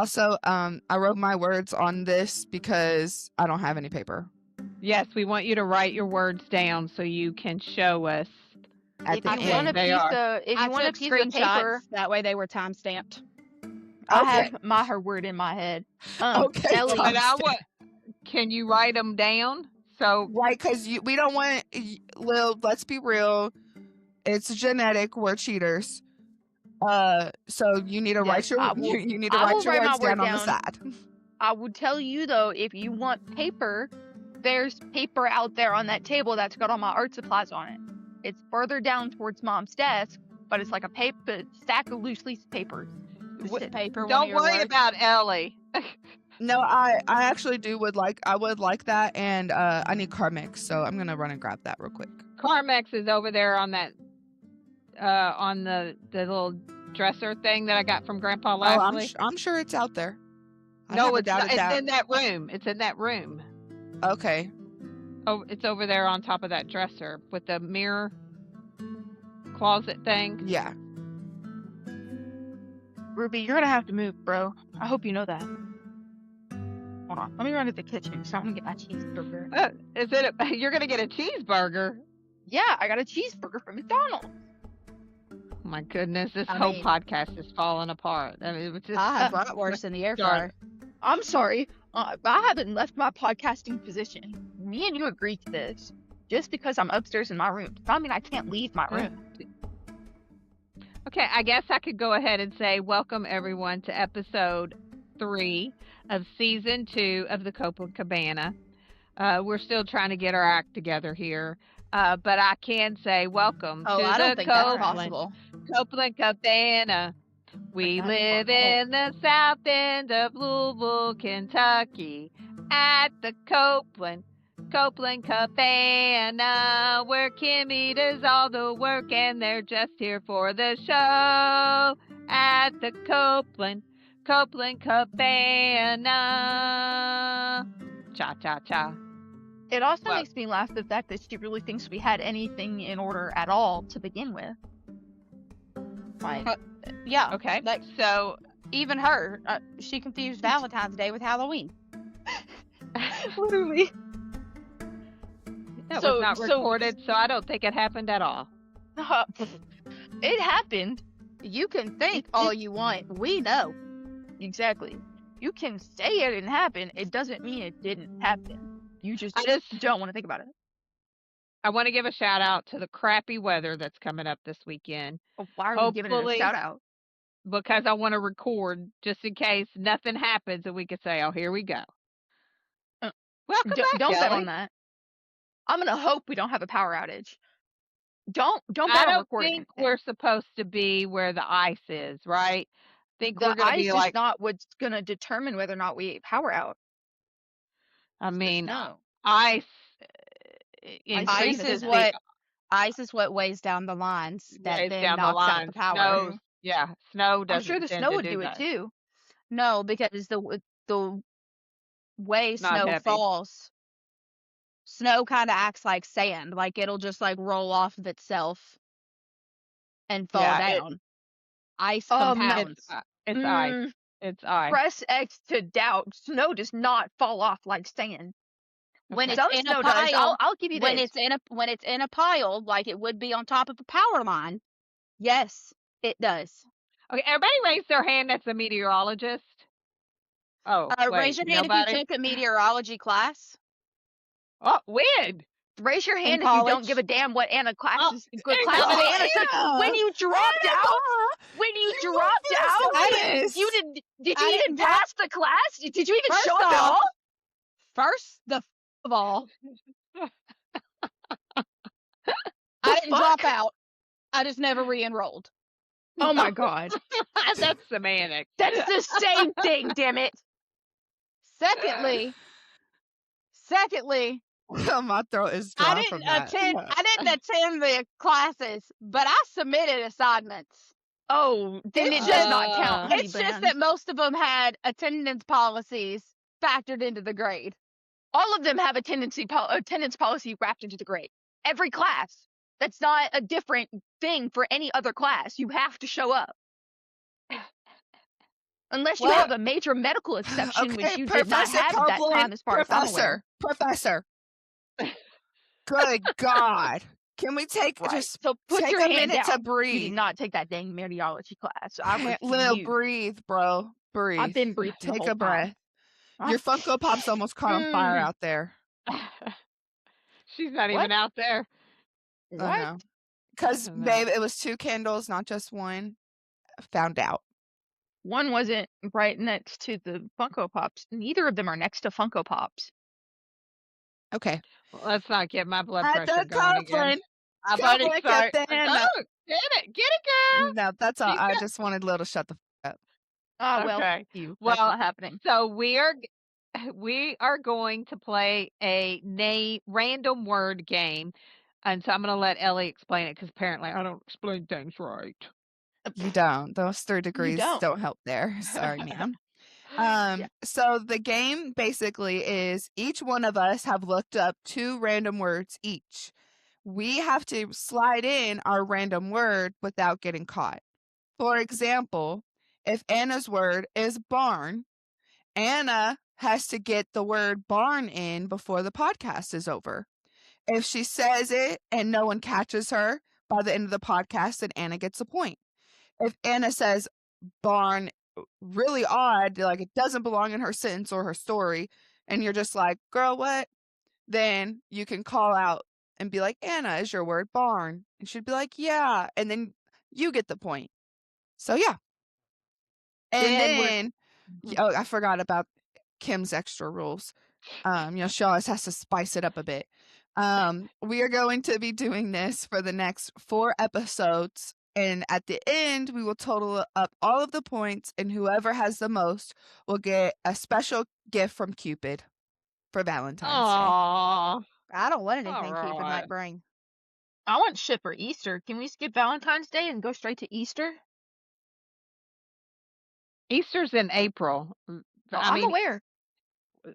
Also, I wrote my words on this because I don't have any paper. Yes, we want you to write your words down so you can show us. At If the you want a end. They piece are. of if I you want a took piece of paper, screenshots. That way they were time stamped. I Okay. have my her word in my head. Okay, Ellie, But I timestamp. want. Can you write them down? So Right, because we don't want Lil. Let's be real. It's genetic. We're cheaters. So you need to write yes, your I will. you need to I will write your write my words word down on the down. side. I would tell you though, if you want paper, there's paper out there on that table that's got all my art supplies on it. It's further down towards Mom's desk, but it's like a paper stack of loose leaf papers. With paper. one of don't your worry words. about Ellie. No, I actually would like that, and I need Carmex, so I'm gonna run and grab that real quick. Carmex is over there on that on the little dresser thing that I got from Grandpa last week. I'm sure it's out there. I No, never it's not, doubted it's that. in that room. It's in that room. Okay. Oh, it's over there on top of that dresser with the mirror closet thing. Yeah. Ruby, you're gonna have to move, bro. I hope you know that. Hold on, let me run to the kitchen so I'm gonna get my cheeseburger. Is it? You're gonna get a cheeseburger? Yeah, I got a cheeseburger from McDonald's. Oh my goodness, this I whole mean- podcast is falling apart. I mean, it was just. I have bratwurst in the air fryer. I'm sorry, I haven't left my podcasting position. Me and you agreed to this. Just because I'm upstairs in my room does not mean I can't leave my room. Okay, I guess I could go ahead and say welcome everyone to episode 3 of season 2 of the Coplan Cabana. We're still trying to get our act together here, but I can say welcome Oh, to I don't the think that's Coplan possible. Cabana. We live in the south end of Louisville, Kentucky, at the Coplan Cabana, where Kimmy does all the work and they're just here for the show. At the Coplan Cabana. Cha cha cha. It also Well- makes me laugh the fact that she really thinks we had anything in order at all to begin with. Like, yeah. Okay. Like, So even her, she confused Valentine's Day with Halloween. Literally. that So- was not so- recorded, so I don't think it happened at all. It happened. You can think all you want. We know. Exactly. You can say it didn't happen. It doesn't mean it didn't happen. You just I just- don't want to think about it. I want to give a shout out to the crappy weather that's coming up this weekend. Oh, why are we giving it a Hopefully- shout out? Because I want to record just in case nothing happens and we can say, "Oh, here we go." Uh, Welcome back, Don't bet Ellie. on that. I'm gonna hope we don't have a power outage. Don't bet I on don't recording. think we're supposed to be where the ice is, right? I think The we're going to ice be is like, not what's gonna determine whether or not we power out. I mean, No. ice. Ice increases is the- what- Ice is what weighs down the lines that weighs then down the knocks out line. the power. Snow, yeah, snow doesn't. I'm sure the tend snow to would do it that. too. No, because the way Not snow heavy. falls, snow kind of acts like sand. Like it'll just like roll off of itself and fall Yeah, down. Ice No. compounds. It's ice. Mm, It's ice. Press X to doubt. Snow does not fall off like sand. When Okay. it's Some in snow a does. pile, I'll give you when this. it's in a pile, like it would be on top of a power line. Yes, it does. Okay, everybody raise their hand. That's a meteorologist. Oh, wait, Raise your hand nobody? if you took a meteorology class. Oh, when? Raise your hand if you college. don't give a damn what Anna classes. Good in classes college. Anna took. When you dropped out, Yes. you did you I even didn't drop- pass the class? Did you even First show up at off, all? First, of all, I didn't drop out. I just never re-enrolled. Oh my god. That's semantic. That's the same thing, damn it. Secondly, My throat is dry I from didn't that. attend the classes, but I submitted assignments. Oh, then it It's does just- not count. It's just that most of them had attendance policies factored into the grade. all of them have a attendance policy wrapped into the grade. Every class. That's not a different thing for any other class. You have to show up. Unless you Well- have a major medical exception, which Okay, you did not Professor have at that Coplan, time, as far as I'm aware. Professor. Good God. Can we take Right. just So put take your a hand minute down. to breathe? You did not take that dang meteorology class. I Can't- Lil, refuse. breathe, bro. Breathe. I've been breathing the Take whole a breath. time. Your Funko Pop's almost caught on fire Mm. out there. She's not What? even out there. I What? know. Because, I don't know. babe, it was 2 candles, not just one. Found out. One wasn't right next to the Funko Pops. Neither of them are next to Funko Pops. Okay. Well, let's not get my blood At pressure the going again. Coplan I've already Coplan started. Cabana. Oh, get it, girl. No, that's all. She's I got- just wanted Lil to shut the f up. Ah, well, Okay. thank you. That's Well, not happening. So we are going to play a random word game, and so I'm going to let Ellie explain it because apparently I don't explain things right. You don't. Those 3 degrees don't. don't help there. Sorry, ma'am. Yeah. So the game basically is each one of us have looked up 2 random words each. We have to slide in our random word without getting caught. For example, if Anna's word is barn, Anna has to get the word barn in before the podcast is over. If she says it and no one catches her by the end of the podcast, then Anna gets a point. If Anna says barn really odd, like it doesn't belong in her sentence or her story, and you're just like, girl, what? Then you can call out and be like, Anna, is your word barn? And she'd be like, yeah. And then you get the point. So, yeah. And then, oh, I forgot about Kim's extra rules. She always has to spice it up a bit. We are going to be doing this for the next 4 episodes. And at the end, we will total up all of the points, and whoever has the most will get a special gift from Cupid for Valentine's Day. Aww. I don't want anything Cupid Alright. might bring. I want shit for Easter. Can we skip Valentine's Day and go straight to Easter? Easter's in April. I'm aware.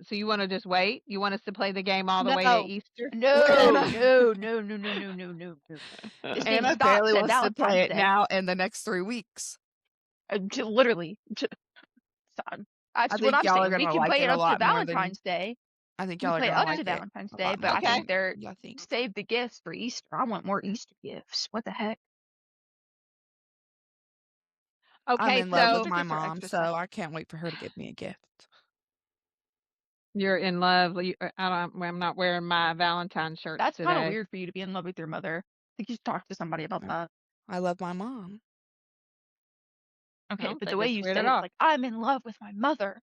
So you want to just wait? You want us to play the game all the way to No. Easter? No, Anna- no. This game Anna stops barely at wants to Valentine's play it Day. now in the next 3 weeks. Literally. That's think what I'm y'all are saying. We gonna can like play it it a up to lot more than- Valentine's Day. I think We y'all are play going to up like to it Valentine's a Day, lot but I Okay. think they're more. I think. save the gifts for Easter. I want more Easter gifts. What the heck? I'm Okay, in love so with my Gifts are mom, extra so special. I can't wait for her to give me a gift. you're in love. I'm not wearing my Valentine shirt That's today. kind of weird for you to be in love with your mother. I think you should talk to somebody about that. I love my mom. Okay, don't but the think way it's you weird said at it, all. like, I'm in love with my mother.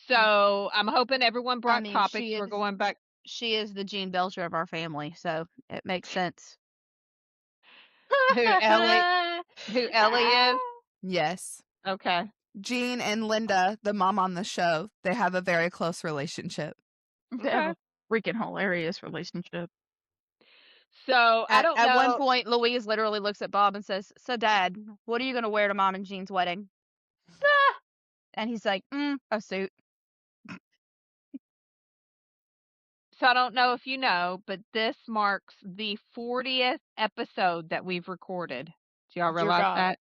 So I'm hoping everyone brought mean, topics. she We're is- going back. She is the Jean Belcher of our family, so it makes sense. Who Ellie is? Yes. Okay. Jean and Linda, the mom on the show, they have a very close relationship. They have a freaking hilarious relationship. So I don't At know. one point, Louise literally looks at Bob and says, "So, Dad, what are you gonna wear to Mom and Jean's wedding?" And he's like, "A suit." So I don't know if you know, but this marks the 40th episode that we've recorded. Do y'all Dear realize God. that?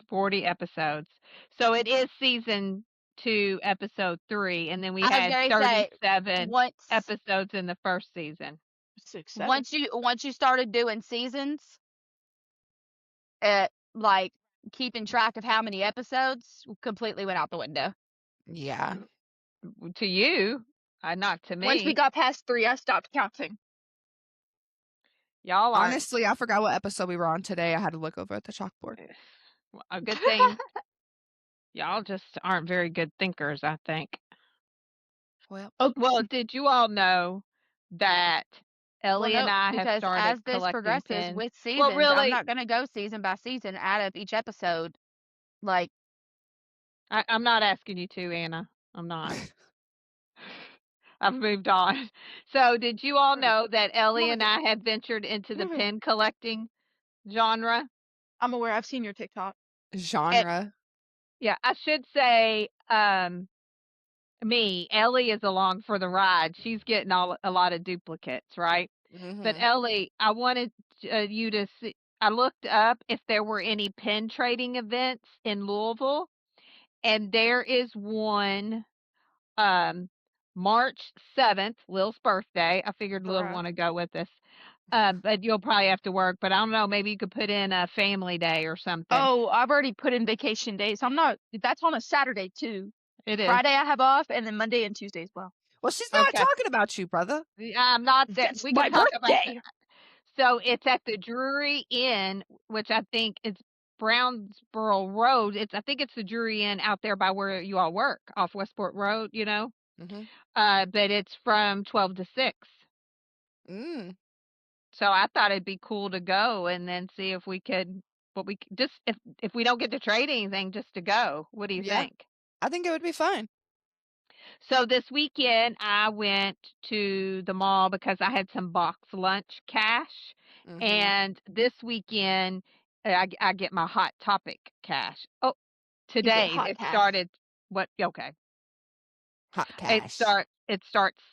40 episodes. So it is season 2, episode 3, and then we I was had gonna say, 37 Once episodes in the first season. 6, 7. once you started doing seasons, it like keeping track of how many episodes completely went out the window. Yeah. To you, not to me. Once we got past 3, I stopped counting. Y'all aren't. Honestly, I forgot what episode we were on today. I had to look over at the chalkboard. A good thing. Y'all just aren't very good thinkers, I think. Well, Well, did you all know that Ellie Well, and no, I because have started as this collecting progresses pins. with seasons, Well, really, I'm not gonna go season by season out of each episode. Like, I'm not asking you to, Anna. I'm not. I've moved on. So, did you all know that Ellie and I have ventured into the pin collecting genre? I'm aware. I've seen your TikTok. genre. Yeah, I should say, Ellie is along for the ride. She's getting a lot of duplicates, right? But Mhm. Ellie, I wanted you to see. I looked up if there were any pin trading events in Louisville, and there is one, um, March 7th, Lil's birthday. I figured Lil would Bruh. wanna go with us. But you'll probably have to work, but I don't know, maybe you could put in a family day or something. Oh, I've already put in vacation days. That's on a Saturday too. It is. Friday I have off, and then Monday and Tuesday as well. Well, she's not Okay. talking about you, brother. I'm not there. That's We my can talk about birthday. so it's at the Drury Inn, which I think is Brownsboro Road. I think it's the Drury Inn out there by where you all work, off Westport Road, you know? Mhm. But it's from 12 to 6. Mm. So I thought it'd be cool to go and then see if we could what we c just if we don't get to trade anything, just to go. What do you Yeah, think? I think it would be fun. So this weekend, I went to the mall because I had some box lunch cash, Mhm. and this weekend, I get my Hot Topic cash. Oh, You get today hot it cash. started what okay. Hot cash. It starts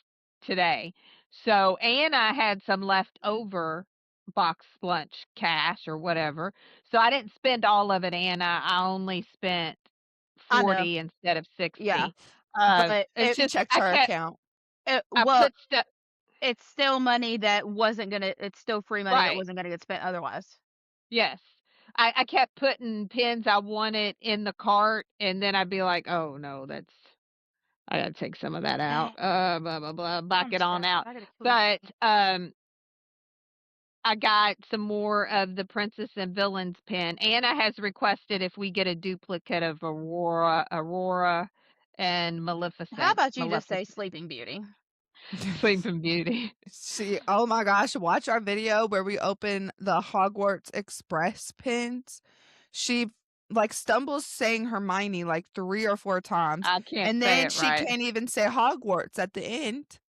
today. So Anna had some leftover box lunch cash or whatever. So I didn't spend all of it, Anna. I only spent I know. 40 instead of Yeah. 60. But And it she checked I her kept account. I well, put stuff it's still money that wasn't gonna it's still free money that right. wasn't gonna get spent otherwise. Yes. I kept putting pins I wanted in the cart, and then I'd be like, "Oh, no, that's I gotta take some of that out, Dang, blah, blah, blah, back I'm it on stressed. out." I gotta kill this. But, I got some more of the Princess and Villains pin. Anna has requested if we get a duplicate of Aurora, and How about you just say Maleficent, Sleeping Beauty? Sleeping Beauty. Oh my gosh, watch our video where we open the Hogwarts Express pins. She like stumbles saying Hermione like 3 or 4 times, I can't and say then it she right. can't even say Hogwarts at the end.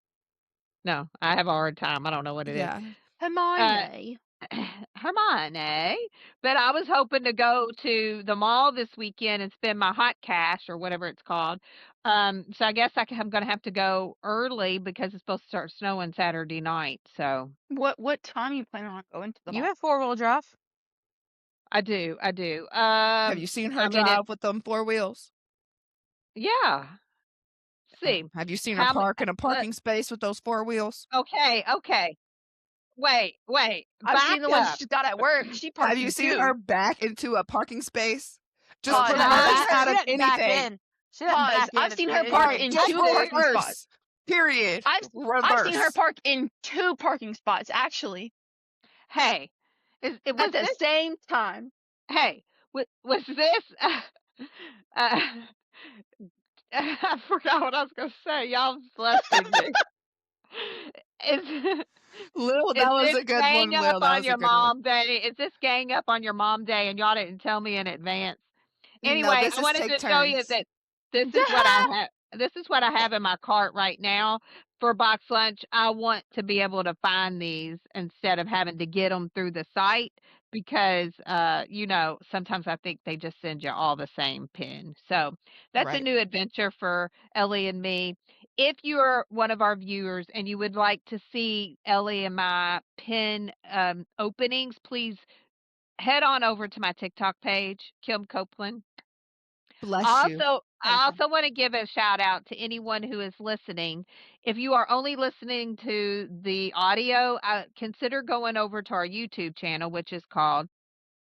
No, I have a hard time, I don't know what it is. Yeah. Uh Hermione. Hermione. But I was hoping to go to the mall this weekend and spend my hot cash or whatever it's called. So I guess I'm gonna have to go early because it's supposed to start snowing Saturday night. So What time you planning on going to the You mall? have 4-wheel drive. I do, I do. Have you seen her I mean it. drive with them 4 wheels? Yeah. See Have you seen her how m- park in a let, parking space with those 4 wheels? okay, okay. Wait. I've Back seen the one up. she's got at work. She Have parks you in seen her two. back into a parking space? Just Pause. No, I've reverse seen back her. out she of didn't back anything. in. She didn't Pause. back in. I've seen her It park Right, didn't in I just two do. parking spots. reverse. Period. I've seen her Reverse. park in two parking spots actually Hey, it at was the this same time. hey, was this uh, I forgot what I was gonna say. Y'all busted me. Is Lil, is that was this a good gang one, up Lil, that on was a your good one. mom day? Is this gang up on your mom day and y'all didn't tell me in advance? No, Anyway, this I is wanted take to show you turns. that this is what I have in my cart right now for box lunch. I want to be able to find these instead of having to get them through the site because sometimes I think they just send you all the same pin. So that's a Right. new adventure for Ellie and me. If you're one of our viewers and you would like to see Ellie and my pin openings, please head on over to my TikTok page, Kim Coplan. Bless I you. also Thank I you. also want to give a shout out to anyone who is listening. If you are only listening to the audio, consider going over to our YouTube channel, which is called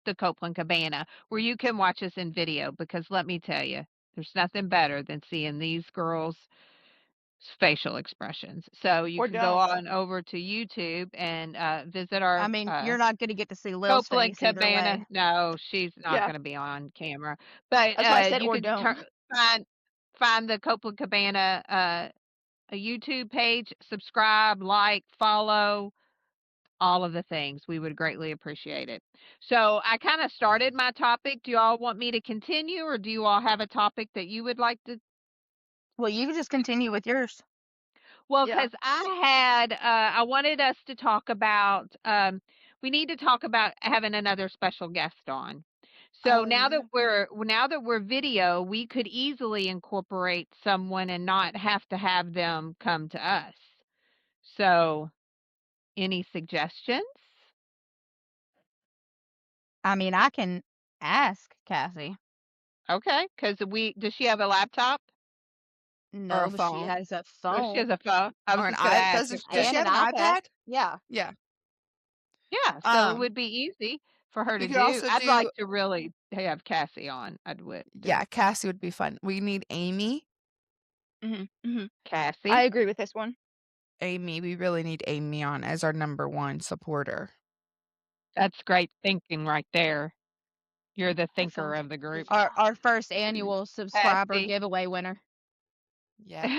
the Coplan Cabana, where you can watch us in video. Because let me tell you, there's nothing better than seeing these girls' facial expressions. So you Or can go don't. on over to YouTube and visit I our mean, you're not gonna get to see Lil's Copland face either Cabana. way. No, she's not Yeah. gonna be on camera, but, That's why I said you or can don't. find the Copland Cabana, a YouTube page, subscribe, like, follow, all of the things. We would greatly appreciate it. So, I kinda started my topic. Do y'all want me to continue, or do you all have a topic that you would like to Well, you can just continue with yours. Well, Yeah. because I wanted us to talk about, we need to talk about having another special guest on. So Oh yeah. now that we're video, we could easily incorporate someone and not have to have them come to us. So, any suggestions? I mean, I can ask Cassie. Okay, because does she have a laptop Or a No, but she phone. has a or she has phone a phone? I was or an just gonna I ask if she does has. she and an have an iPad. iPad? Yeah. Yeah. Yeah, so it Um, would be easy for her you to could do. also I'd like do to really have Cassie on. I'd would do yeah, Cassie would be fun. We need Amy. Mm-hmm. I Cassie. agree with this one. Amy, we really need Amy on as our number one supporter. That's great thinking right there. You're the That thinker sounds of the group. Our first annual subscriber Cassie. giveaway winner. Yep.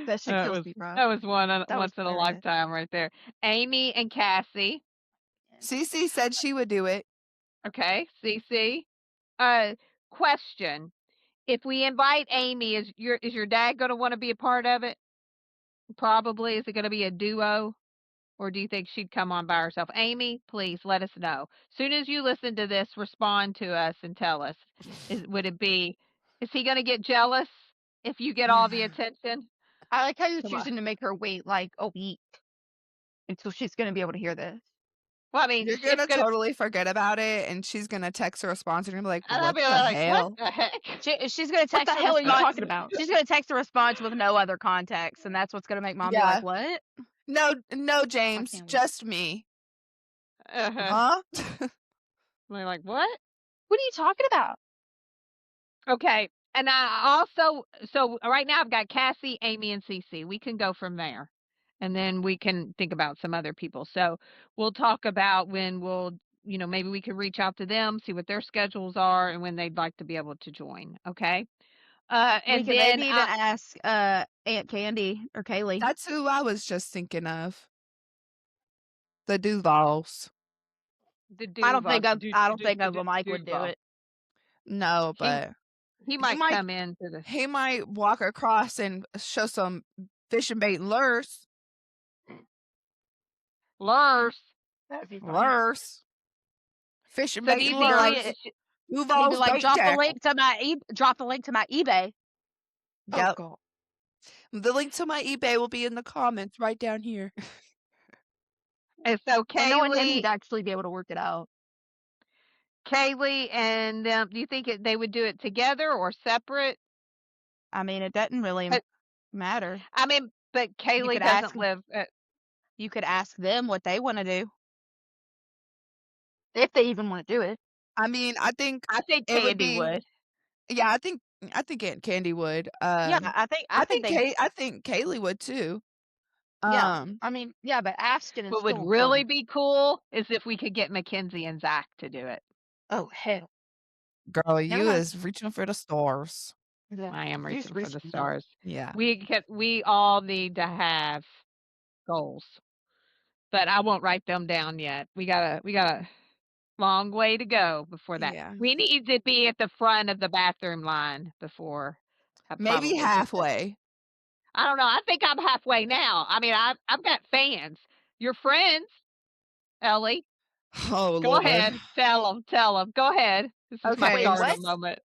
that shit That kills was me, bro. that was That was once in a hilarious. lifetime right there. Amy and Cassie. Cece said she would do it. Okay, Cece. Question. If we invite Amy, is your dad gonna wanna be a part of it? Probably. Is it gonna be a duo? Or do you think she'd come on by herself? Amy, please let us know. Soon as you listen to this, respond to us and tell us. Is he gonna get jealous if you get all the attention? I like how you're Come on. choosing to make her wait like a week until she's gonna be able to hear this. Well, I mean, You're it's gonna gonna totally forget about it, and she's gonna text a response, and you're gonna be like, and I'll "What be the like, "What hell?" the heck?" She's gonna What the text a hell are you response. talking about? She's gonna text a response with no other context, and that's what's gonna make mom be Yeah. like, "What?" No, no, I James, can't wait. just me. Uh-huh. Huh? They're like, "What?" What are you talking about? Okay, and I also so right now I've got Cassie, Amy, and Cece. We can go from there, and then we can think about some other people. So we'll talk about when maybe we can reach out to them, see what their schedules are, and when they'd like to be able to join. Okay, We and could then maybe even ask Aunt Candy or Kaylee. That's who I was just thinking of. The Duvals. the I don't think Duval, I don't think Uncle Mike would do Duval. it. No, He but he he might might come into the he might walk across and show some fishing bait and lures. lures. That'd be funny. Lures. Fishing So do bait you and He'd be think like, lures. she he'd be Duval's like, bait tackle. drop the link to my eBay. Oh Yep. god. The link to my eBay will be in the comments right down here. and so Well, knowing him, Kaylee he'd actually be able to work it out. Kaylee and them, do you think they would do it together or separate? I mean, it doesn't really But matter. I mean, but You Kaylee could ask doesn't live. you could ask them what they want to do. If they even want to do it. I mean, I think I think it would Candy be would. yeah, I think Aunt Candy would. Yeah, I think they I think Kaylee would too. Yeah. Um, I mean, yeah, but asking is What would still really important. be cool is if we could get Mackenzie and Zach to do it. Oh hell. girl, Never you mind. is reaching for the stars. Yeah. I am She's reaching for the reaching, bro. stars. Yeah. We all need to have goals, but I won't write them down yet. We got a long way to go before that. Yeah. We need to be at the front of the bathroom line before I Maybe probably get there. halfway. I don't know. I think I'm halfway now. I mean, I've got fans. Your friends, Ellie. Oh Go Lord. ahead. Tell them. Tell them. Go ahead. This is my Okay, Wait, stardom what? moment.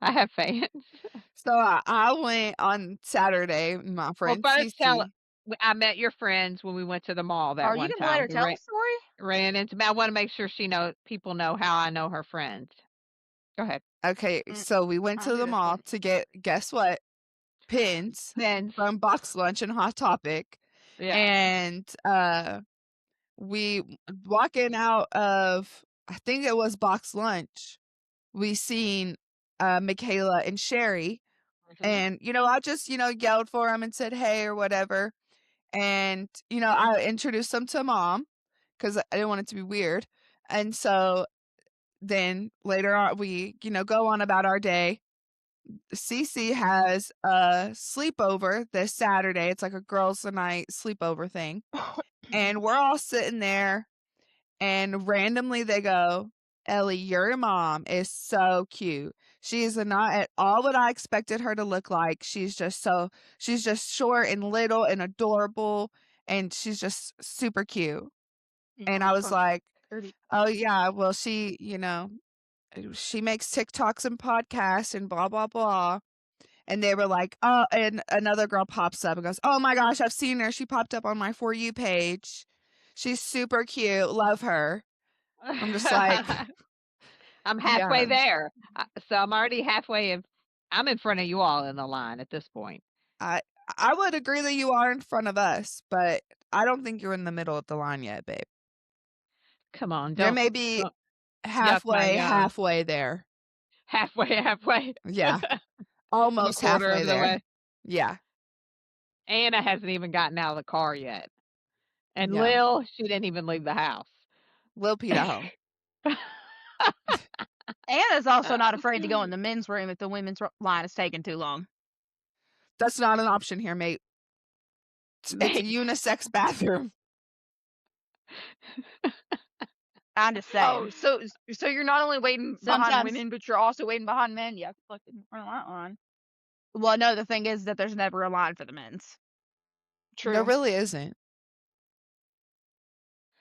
I have fans. so I went on Saturday, my Well, friend first tell Cece. I met your friends when we went to the mall that Are you one gonna let time. her We tell the story? ran into me. I want to make sure people know how I know her friends. Go ahead. Okay, Mm, so we went I'll to do the this mall one. to get guess what? Pins Then from Box Lunch and Hot Topic. yeah. And we walking out of I think it was Box Lunch. We seen Michaela and Sherry. Mhm. And, I just, yelled for them and said, hey, or whatever. And, I introduced them to mom because I didn't want it to be weird. And so then later on, we, go on about our day. Cece has a sleepover this Saturday. It's like a girls' night sleepover thing. And we're all sitting there, and randomly they go, Ellie, your mom is so cute. She is not at all what I expected her to look like. She's just short and little and adorable, and she's just super cute. And I was like, Kirby. oh yeah, well she makes TikToks and podcasts and blah blah blah. And they were like, oh, and another girl pops up and goes, oh my gosh, I've seen her. She popped up on my For You page. She's super cute. Love her. I'm just like, I'm yeah, halfway there. So I'm already halfway of I'm in front of you all in the line at this point. I I would agree that you are in front of us, but I don't think you're in the middle of the line yet, babe. Come on, You're maybe don't yuck my yum. halfway there. Halfway, halfway. Yeah, I'm a almost quarter halfway of the there. way. Yeah, Anna hasn't even gotten out of the car yet. And yeah. Lil, she didn't even leave the house. Lil Pete at home. Anna's also not afraid to go in the men's room if the women's line is taking too long. That's not an option here, mate. It's a Mate. unisex bathroom. I'm just saying. Oh, so you're not only waiting behind Sometimes, women, but you're also waiting behind men. Yeah, fucking front of that line. well, no, the thing is that there's never a line for the men's. There True. really isn't.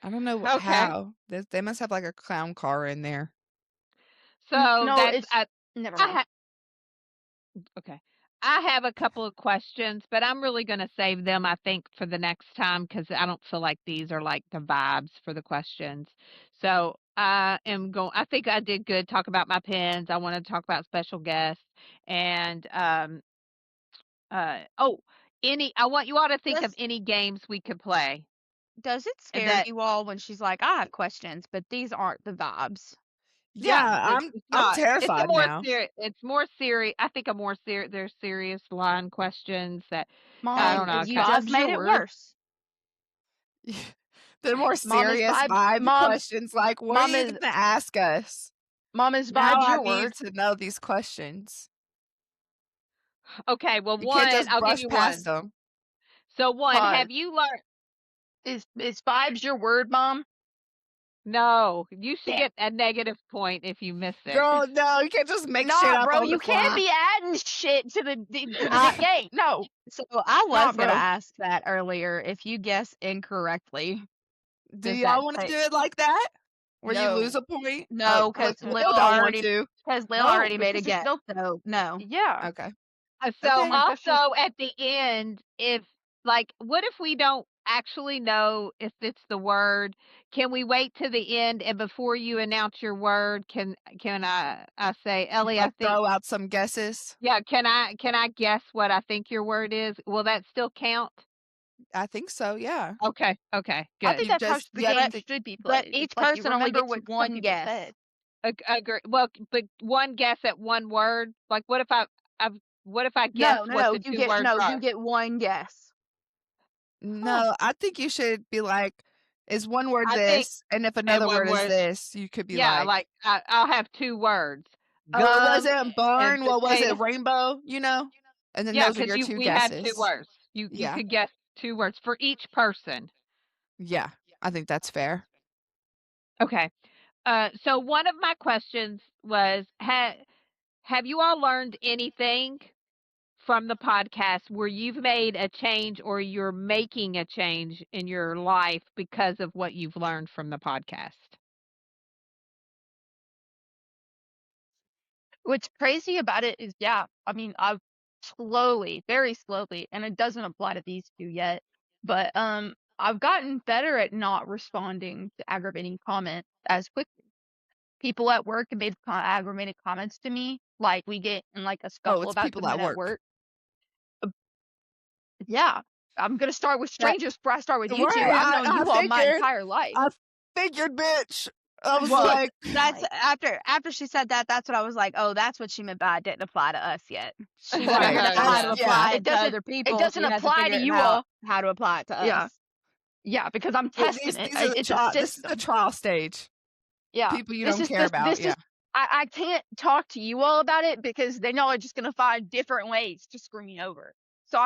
I don't know Okay. how. They must have like a clown car in there. So No, that's it's never I mind. ha okay. I have a couple of questions, but I'm really gonna save them, I think, for the next time because I don't feel like these are like the vibes for the questions. So I think I did good talk about my pens. I want to talk about special guests and oh, any I want you all to think of Does any games we could play. does it scare That you all when she's like, I have questions, but these aren't the vibes? Yeah, Yeah, it's I'm not. It's a terrified more now. serious. It's more serious. I think a more serious. There's serious line questions that I Mom don't And know. is you just vibes made your it word? worse. The more Mom is serious vibe. vibe Mom, questions, like, what are mom you is gonna ask us? mom is Now vibes I your need word? to know these questions. Okay, well, You can't one. just I'll give brush you past one. them. So one. Pause. Have you learned? Is vibes your word, Mom? No, you should Damn. get a negative point if you miss it. Girl, no, you can't just make shit Nah, up bro, on the you can't fly. be adding shit to the I game. No, so I nah, was gonna bro. ask that earlier. If you guess incorrectly, Do does that y'all wanna do take it like that? Where you lose No, a point? no? Lil Because Lil don't want already to. no, made a because guess. they'll. So no. Yeah, Okay. So Okay. like that's just also at the end, if like, what if we don't actually know if it's the word? Can we wait to the end and before you announce your word, can I say, Ellie, I Like, think throw out some guesses? yeah, can I guess what I think your word is? Will that still count? I think so, yeah. Okay, okay, I good. think that's how the You have game to should be But played. each It's like you person only remember gets what some one people guess. said. Agree. Well, but one guess at one word. Like, I've what if I guess No, no, what no. the two words You are? get one guess. Huh. No, I think you should be like, "Is one word I think this?" And if and another one word is word. this, you could be Yeah, like, like I'll have two words. "Oh, it Gum wasn't and barn, what was potato. it, rainbow?" You know? And then Yeah, those are because your 2 we had two guesses. words. You Yeah. could guess two words for each person. Yeah. I think that's fair. Okay. So one of my questions was, have you all learned anything from the podcast where you've made a change or you're making a change in your life because of what you've learned from the podcast? What's crazy about it is, yeah, I mean, I've slowly, very slowly, and it doesn't apply to these two yet, but I've gotten better at not responding to aggravating comments as quickly. People at work have made aggravated comments to me, like we get in like a Oh, scuffle it's about people something at at work. work. Yeah, I'm gonna start with That strangers before I start with you two. right, I've known I you all my figured. entire life. I figured, bitch. I was Well, like, that's Like, after she said that. That's what I was like. Oh, that's what she meant by it didn't apply to us yet. She's right, figured out how that's to Yeah. yeah. apply it it to doesn't other it people. doesn't She hasn't apply to figured you out all. how to apply it to Yeah, us. yeah, because I'm Th testing it. these are the It's a this is the system. trial stage. Yeah, People you don't care about, this yeah. is. I can't talk to you all about it because then y'all are just gonna find different ways to screw me over. So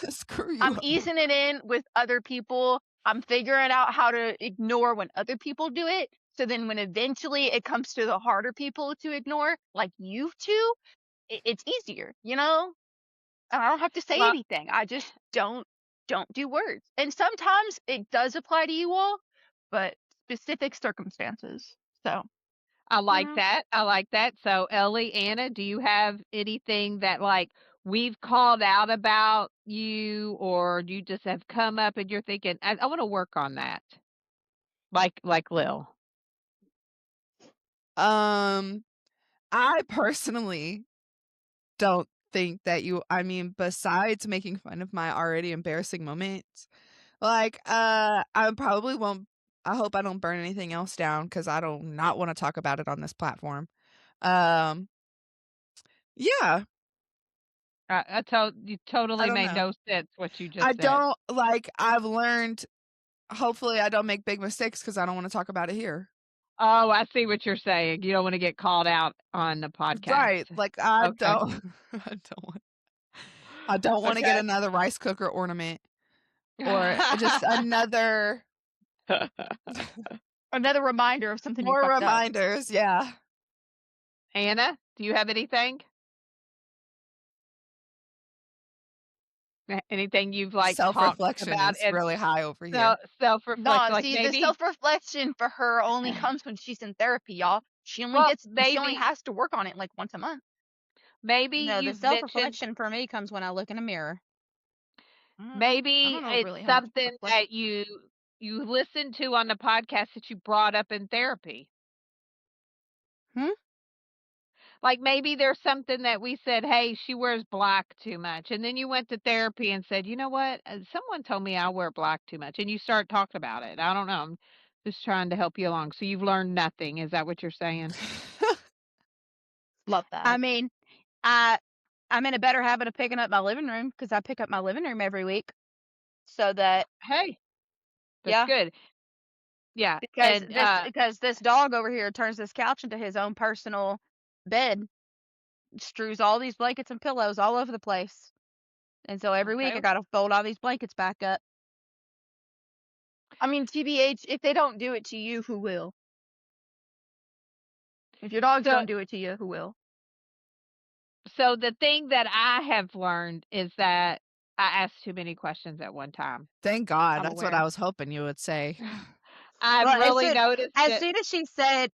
Screw you I'm up. easing it in with other people. I'm figuring out how to ignore when other people do it. So then when eventually it comes to the harder people to ignore, like you two, it's easier, you know? And I don't have to say Well, anything. I just don't do words. And sometimes it does apply to you all, but specific circumstances. So, I you like know. that. I like that. So, Ellie, Anna, do you have anything that like we've called out about you, or you just have come up and you're thinking, I want to work on that, like Lil. I personally don't think that besides making fun of my already embarrassing moments, like, I probably won't I hope I don't burn anything else down because I do not wanna talk about it on this platform. Um, yeah, You I totally don't made know. no sense what you I just said. don't I've learned hopefully I don't make big mistakes because I don't wanna talk about it here. Oh, I see what you're saying. You don't wanna get called out on the podcast. Right, like, I Okay. don't I don't wanna get Okay. another rice cooker ornament or just another Another reminder of something you more fucked up. reminders, yeah. Anna, do you have anything? Anything you've, like, talked Self-reflection about is and really high over here. self-reflect, Nah, like, see, the maybe self-reflection for her only comes when she's in therapy, y'all. well, She only maybe has to work on it like once a month. No, the you've self mentioned reflection for me comes when I look in a mirror. I maybe don't know it's really how to something reflect. that you listened to on the podcast that you brought up in therapy. Hmm? Like, maybe there's something that we said, "Hey, she wears black too much," and then you went to therapy and said, "You know what? Someone told me I wear black too much," and you start talking about it. I don't know. I'm just trying to help you along. So you've learned nothing. Is that what you're saying? Love I that. mean, I'm in a better habit of picking up my living room because I pick up my living room every week. So that, Hey, that's yeah, good. Yeah, because and, this dog over here turns this couch into his own personal bed, strews all these blankets and pillows all over the place. And so every week okay. I gotta fold all these blankets back up. I mean, TBH, if they don't do it to you, who will? If your dogs So don't do it to you, who will? so the thing that I have learned is that I ask too many questions at one time. Thank God, I'm that's what I aware. was hoping you would say. I've Well, really noticed as it. soon as she said,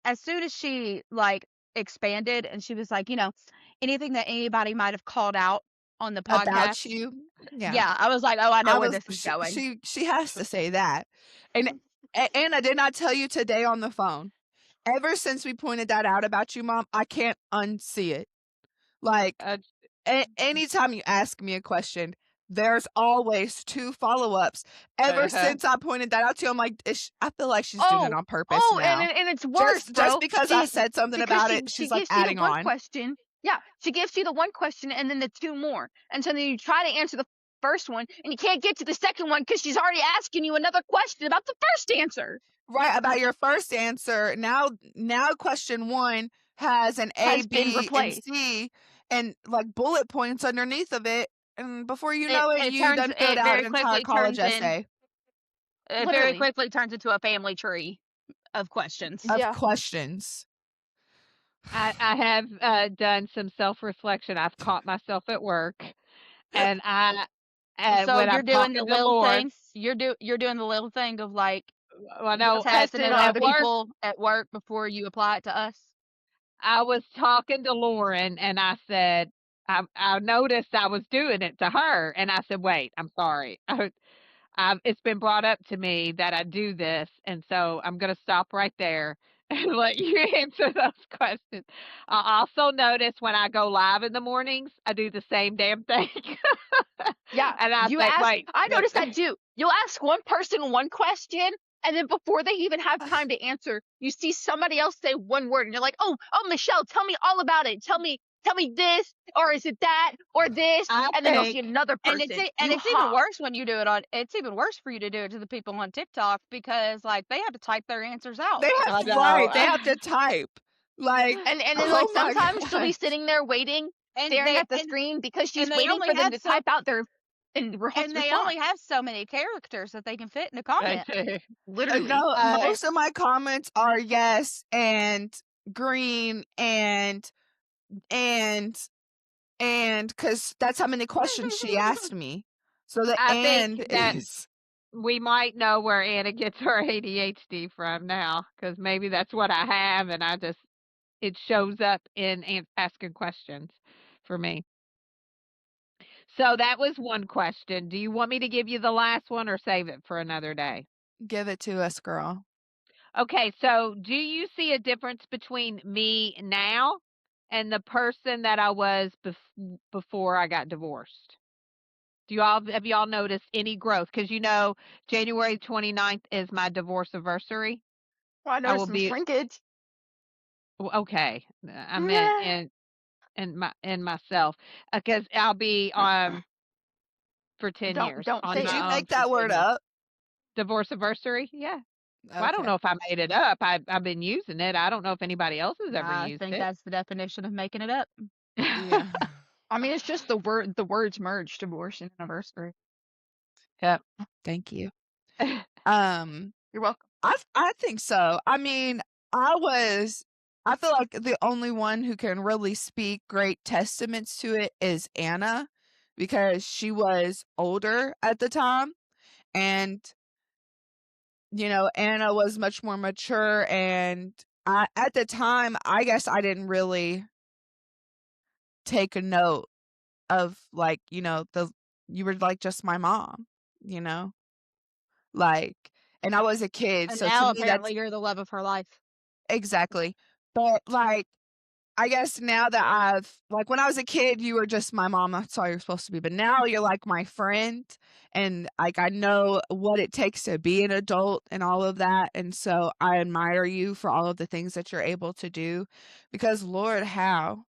as soon as she like expanded and she was like, anything that anybody might have called out on the About podcast, you? Yeah. yeah, I was like, oh, I know I where was this is going. she has to say that. And Anna, did not tell you today on the phone. Ever since we pointed that out about you, Mom, I can't unsee it. Like, Uh, anytime you ask me a question, there's always 2 follow-ups. Ever uh-huh. since I pointed that out to you, I'm like, I feel like she's doing it Oh, on purpose now. and it's worse, Just bro. because I said something Because about she it, she she's, like, gives you the adding one on. question. Yeah, she gives you the one question and then the two more. And so then you try to answer the first one and you can't get to the second one because she's already asking you another question about the first answer. Right, about your first answer. Now question 1 has an A, Has been B, and replaced. C and, like, bullet points underneath of it, and before you It know it, it you turns done filled it out very an entire quickly college turns in essay it very Literally. quickly turns into a family tree of questions. of Yeah. questions. I have done some self-reflection. I've caught myself at work, and So when you're I'm doing the talking to little Lauren, thing. You're doing the little thing of like well, no, at testing it on at the work, people at work before you apply it to us. I was talking to Lauren, and I said, I noticed I was doing it to her, and I said, "Wait, I'm sorry. It's been brought up to me that I do this, and so I'm gonna stop right there and let you answer those questions." I also notice when I go live in the mornings, I do the same damn thing. Yeah. And I You say, ask "Wait, I what?" noticed that too. You'll ask one person one question, and then before they even have time to answer, you see somebody else say one word, and you're like, oh, Michelle, tell me all about it. Tell me this, or is it that, or this, I and then you'll see think another And person. You it's even hop. worse when you do it on. It's even worse for you to do it to the people on TikTok because like they have to type their answers out. They I have right, they know. have to type. Like, And then like oh my sometimes she'll be god. sitting there waiting, And staring they at the screen because she's and they waiting only for them have to so type out their and they only response. have so many characters that they can fit in a I comment. do. Literally. No, Uh, most of my comments are yes and green and because that's how many questions she asked me. So the I think and that is we might know where Anna gets her ADHD from now, because maybe that's what I have, and it shows up in asking questions for me. So that was one question. Do you want me to give you the last one or save it for another day? give it to us, girl. Okay, so do you see a difference between me now and the person that I was before I got divorced? Do y'all have y'all noticed any growth? Because January 29th is my divorce anniversary. Well, I I noticed will some be shrinkage. okay. I meant in myself because I'll be for 10 years Don't on say Did it. you my own make for that 10 word years. up? Divorce anniversary? Yeah. Well, I don't Okay. know if I made it up. I've been using it. I don't know if anybody else has ever I used think it. that's the definition of making it up. Yeah. I mean, it's just the words merged, divorce and anniversary. Yep. Thank you. Um, You're welcome. I think so. I mean, I feel like the only one who can really speak great testaments to it is Anna, because she was older at the time, and Anna was much more mature, and at the time, I guess I didn't really take a note of, like, the you were like just my mom, you know? Like, and I was a kid, And so to now me that's apparently you're the love of her life. exactly. But, like, I guess now that like, when I was a kid, you were just my mom, that's all you're supposed to be, but now you're like my friend, and, like, I know what it takes to be an adult and all of that, and so I admire you for all of the things that you're able to do, because Lord, how?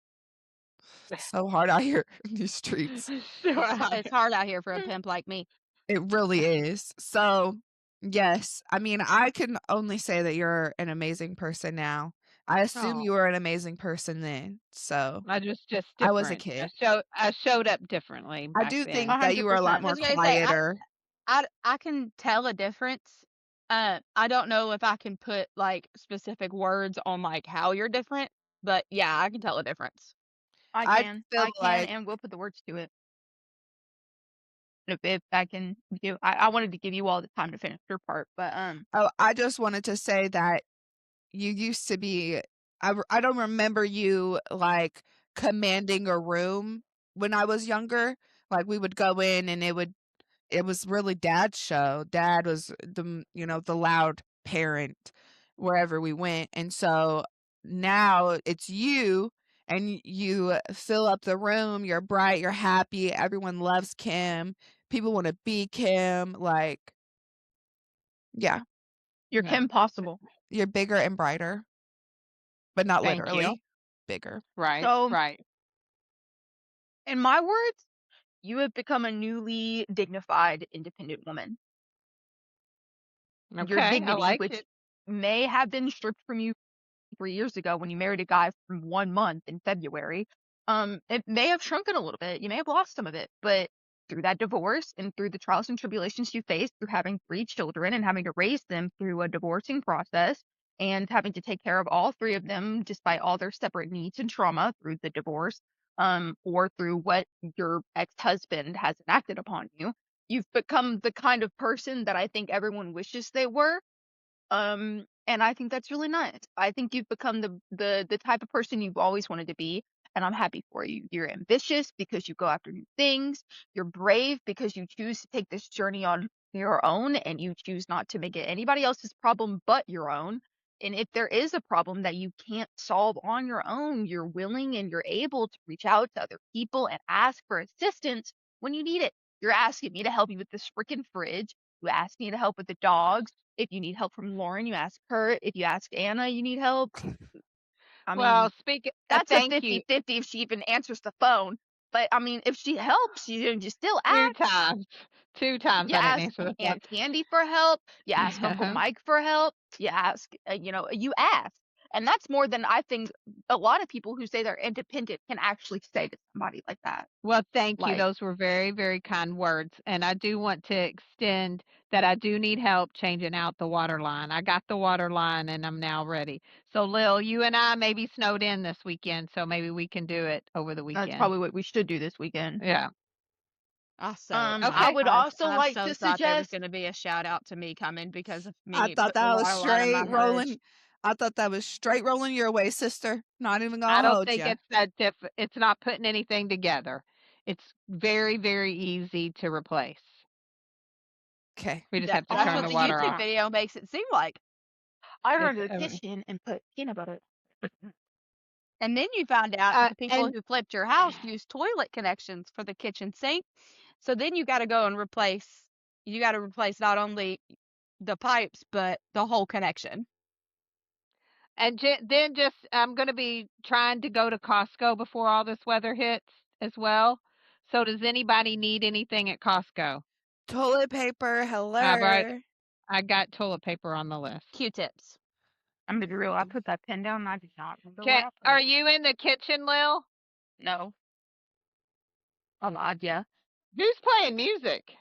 It's so hard out here in these streets. It's hard out here for a pimp like me. It really is. So, yes, I mean, I can only say that you're an amazing person now. I assume Oh. you were an amazing person then, so I just I was a different. kid. I showed up differently I back do then. think that you were a lot 100%. I more was gonna say quieter. I can tell a difference. I don't know if I can put like specific words on like how you're different, but yeah, I can tell a difference. I I can. feel I can, like and we'll put the words to it. If I can do, I wanted to give you all the time to finish your part, but oh, I just wanted to say that you used to be I don't remember you, like, commanding a room when I was younger. Like, we would go in and it was really dad's show. Dad was the loud parent wherever we went. And so now it's you, and you fill up the room. You're bright, you're happy. Everyone loves Kim. People want to be Kim. Like, yeah, you're Yeah. Kim Possible. you're bigger and brighter, but not Thank you. literally bigger. Right, So, right. in my words, you have become a newly dignified, independent woman. Your Okay, I dignity, like which it. may have been stripped from you 3 years ago when you married a guy from 1 month in February, it may have shrunken a little bit. You may have lost some of it, but through that divorce and through the trials and tribulations you faced through having 3 children and having to raise them through a divorcing process and having to take care of all 3 of them despite all their separate needs and trauma through the divorce, or through what your ex-husband has enacted upon you, you've become the kind of person that I think everyone wishes they were, and I think that's really nice. I think you've become the type of person you've always wanted to be, and I'm happy for you. You're ambitious because you go after new things. You're brave because you choose to take this journey on your own and you choose not to make it anybody else's problem but your own. And if there is a problem that you can't solve on your own, you're willing and you're able to reach out to other people and ask for assistance when you need it. You're asking me to help you with this freaking fridge. You asked me to help with the dogs. If you need help from Lauren, you ask her. If you ask Anna, you need help. I Well, mean, speak that's a thank you 50-50 if she even answers the phone. But I mean, if she helps, you still 2 ask. times. 2 times You I didn't ask answer the phone. Aunt Candy for help. You ask Uncle Uh-huh. Mike for help. You ask, you ask. And that's more than I think a lot of people who say they're independent can actually say to somebody like that. Well, thank you. Like, Those were very, very kind words, and I do want to extend that I do need help changing out the water line. I got the water line, and I'm now ready. So, Lil, you and I may be snowed in this weekend, so maybe we can do it over the that's weekend. probably what we should do this weekend. Yeah. I Okay. would also I like so to thought there was suggest going to be a shout out to me coming because of I me thought putting the that was water line in my straight fridge. rolling. I thought that was straight rolling your way, sister. Not even I gonna don't hold think you. it's that it's not putting anything together. It's very, very easy to replace. Okay. We just that have to That's turn what the all the the water YouTube off. time. video makes it seem like. I It's run to the kitchen and put peanut butter. And then you found out that the people and who flipped your house used toilet connections for the kitchen sink. So then you got to go and replace. You got to replace not only the pipes but the whole connection. then just I'm gonna be trying to go to Costco before all this weather hits as well. So does anybody need anything at Costco? Toilet paper, I've already hello. I got toilet paper on the list. Q-tips. I'm gonna be real. I put that pen down and I did not remember where Okay, I put are it. you in the kitchen, Lil? No. I lied, yeah. Who's playing music?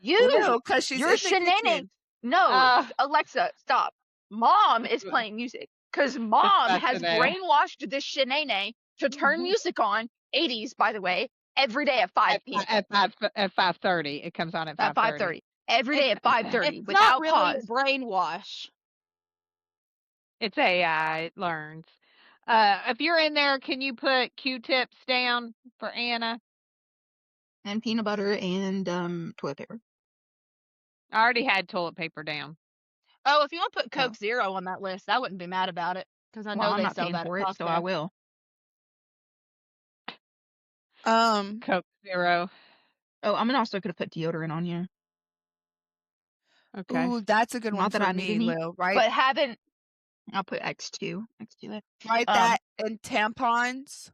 You! Because she's You're in the shenanigans. kitchen. No, Alexa, stop. Mom is playing music. Because mom That's has today. brainwashed this shenane to turn music on, 80s, by the way, every day at 5 p.m. At 5:30. It comes on at At 5:30. 5:30. Every day at 5:30 It's without not really a pause. brainwash. It's AI. It learns. If you're in there, can you put Q-tips down for Anna? And peanut butter and toilet paper. I already had toilet paper down. Oh, if you want to put Oh. Coke Zero on that list, I wouldn't be mad about it because I Well, know I'm they not sell paying that for at it, so I Costco. will. Coke Zero. Oh, I'm also gonna put deodorant on here. Okay. Ooh, that's a good one Not that for I need me, any, Lil. Right, but haven't. I'll put X2. X2 there. right. That and tampons.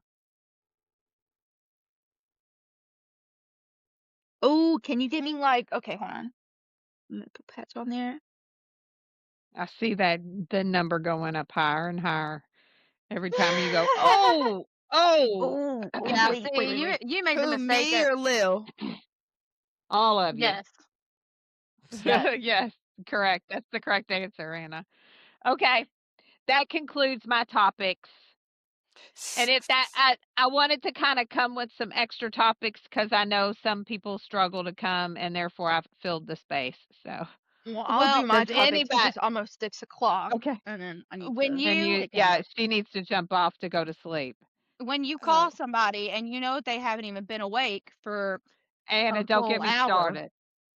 Oh, can you give me like? Okay, hold on. I'm gonna put patch on there. I see that the number going up higher and higher every time you go. Oh, Oh, Yeah, wait, see, wait, wait, wait. you made the Who, mistake me of or Lil? all of you. yes. Yes, correct. That's the correct answer, Anna. Okay, that concludes my topics. And I wanted to kind of come with some extra topics because I know some people struggle to come, and therefore I've filled the space. So Well, I'll Well, do my does topics because anybody? it's almost 6 o'clock, Okay, and then I need when to. then you you, yeah, she needs to jump off to go to sleep. when you Oh. call somebody and you know they haven't even been awake for Anna, a don't full get me hour. started.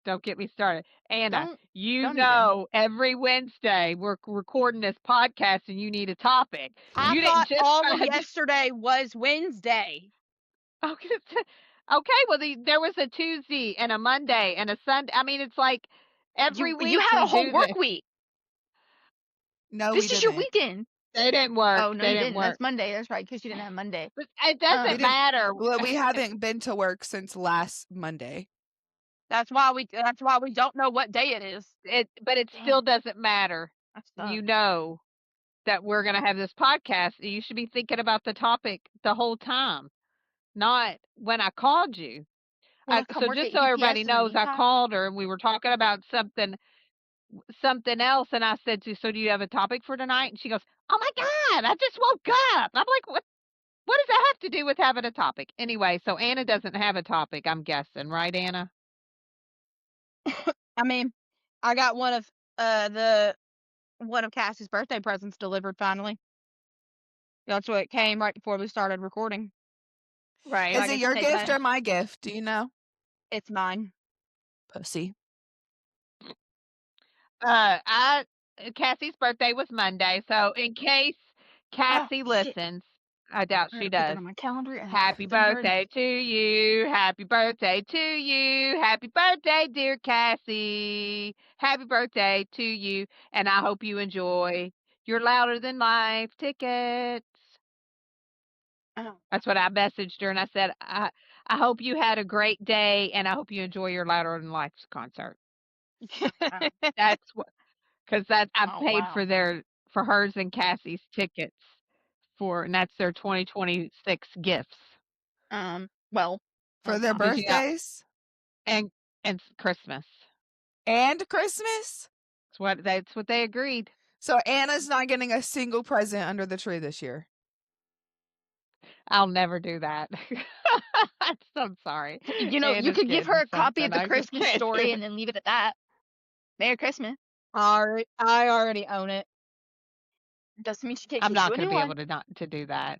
Don't get me started. Anna, Don't you even. know every Wednesday we're recording this podcast and you need a topic. I You didn't thought just all of find yesterday was Wednesday. okay, okay, well there was a Tuesday and a Monday and a Sunday. I mean, it's like every You week had a we whole do work this. week. No, we This is your didn't. weekend. They didn't work. Oh no, They you didn't didn't. work. That's Monday. That's right, because you didn't have Monday. But it We doesn't didn't. matter. Well, we haven't been to work since last Monday. That's why we don't know what day it is. But it Damn. still doesn't matter. That sucks. You know that we're going to have this podcast. You should be thinking about the topic the whole time, not when I called you. Will I come So work just at so UPS everybody in the knows, I meantime? called her and we were talking about something else, and I said, "So do you have a topic for tonight?" And she goes, "Oh my God, I just woke up." I'm like, "What? What does that have to do with having a topic?" Anyway, so Anna doesn't have a topic, I'm guessing, right, Anna? I mean, I got one of Cassie's birthday presents delivered finally. That's what came right before we started recording. Right. Is it your gift or my gift? Do you know? It's mine. Pussy. Cassie's birthday was Monday, so in case Cassie shit. listens, I doubt I she gotta put that does. on my calendar. And Happy birthday to you. Happy birthday to you. Happy birthday, dear Cassie. Happy birthday to you. And I hope you enjoy your Louder Than Life tickets. Oh. That's what I messaged her, and I said, I hope you had a great day, and I hope you enjoy your Louder Than Life concert. That's what, because I paid wow. for hers and Cassie's tickets and that's their 2026 gifts. Well, For their fine. Yeah. birthdays And Christmas. and Christmas? That's what they agreed. So Anna's not getting a single present under the tree this year. I'll never do that. I'm sorry. You know, you Anna's could give her a getting copy of something. the I just Christmas can't do story it. and then leave it at that. Merry Christmas. I already own it. Doesn't mean she can't I'm get not you a going to new be one. able to not to do that.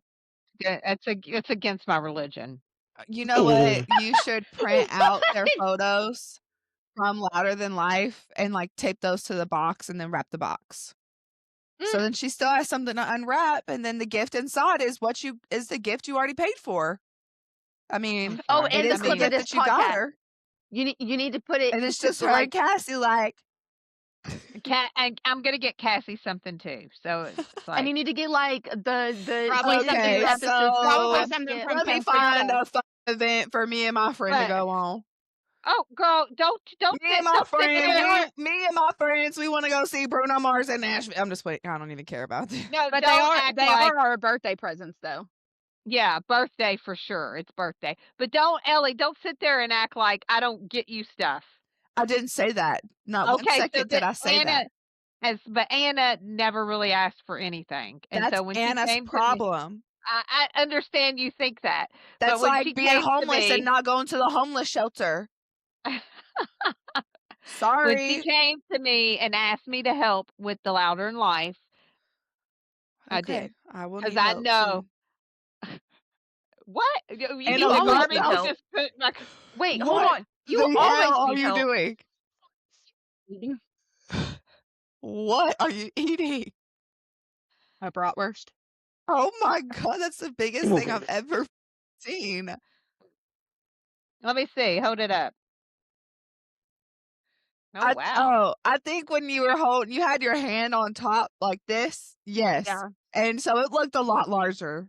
It's against my religion. You know what? You should print out their photos from Louder Than Life and like tape those to the box and then wrap the box. So then she still has something to unwrap, and then the gift inside is the gift you already paid for. I mean, Oh, Sorry. and it the is the code to gift this that you got podcast. her, You need to put it. and it's just her like and Cassie like. And I'm gonna get Cassie something too. So it's and like you need to get like the Probably season something two Okay, from- episode. probably so something skip. from let me Kim find Cattrall. a fun event for me and my friend to But- go on. oh girl, don't Me and my don't sit friend, there. me and my friends, we want to go see Bruno Mars in Nashville. I'm just waiting. I don't even care about that. No, But don't act they like are our birthday presents though. yeah, birthday for sure. It's birthday. But Ellie, don't sit there and act like I don't get you stuff. I didn't say that. Not one Okay, so second did I say that. but Anna never really asked for anything. And That's so when Anna's she came to me, problem. I understand you think that. That's but when like she being came to homeless me, and not going to the homeless shelter. when Sorry. she came to me and asked me to help with the Louder in Life, I Okay, did. I will 'Cause need I help know soon. what? You And need to always garbage need help. just put my Wait, hold What on. You the always hell are need you help. doing? What are you eating? A bratwurst. Oh my god, that's the biggest thing I've ever seen. Let me see. Hold it up. Oh wow. I think when you were you had your hand on top like this. Yes. Yeah. And so it looked a lot larger.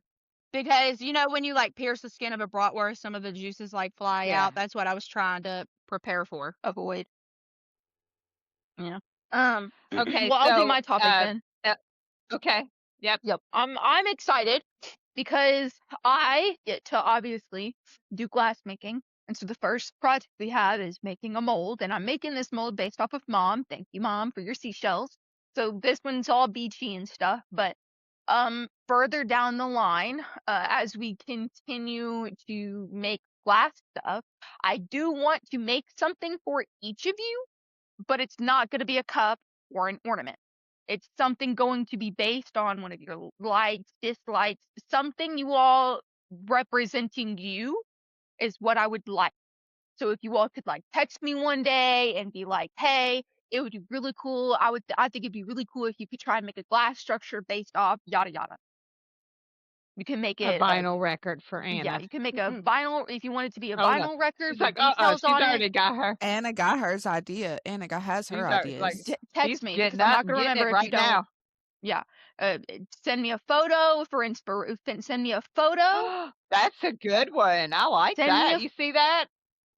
Because when you like pierce the skin of a bratwurst, some of the juices like fly Yeah. out. That's what I was trying to prepare for. Avoid. Yeah. Okay, Well, I'll do so my topic then. okay. Yep. Yep. I'm excited because I get to obviously do glass making. And so the first project we have is making a mold, and I'm making this mold based off of Mom. Thank you, Mom, for your seashells. So this one's all beachy and stuff, but further down the line, as we continue to make glass stuff, I do want to make something for each of you, but it's not going to be a cup or an ornament. It's something going to be based on one of your likes, dislikes, something you all representing you is what I would like. So if you all could like text me one day and be like, hey, it would be really cool. I think it'd be really cool if you could try and make a glass structure based off yada yada. You can make A it vinyl record for Anna. yeah, you can make a vinyl if you want it to be a Oh, no. vinyl record She's with like, details she's on already it. got her. Anna got has idea. Anna has her She's already, like, ideas. Text she's me getting because I'm up not and gonna getting remember it if right you don't. now. Yeah. Send me a photo for send me a photo. That's a good one. I like Send me that. a- You see that?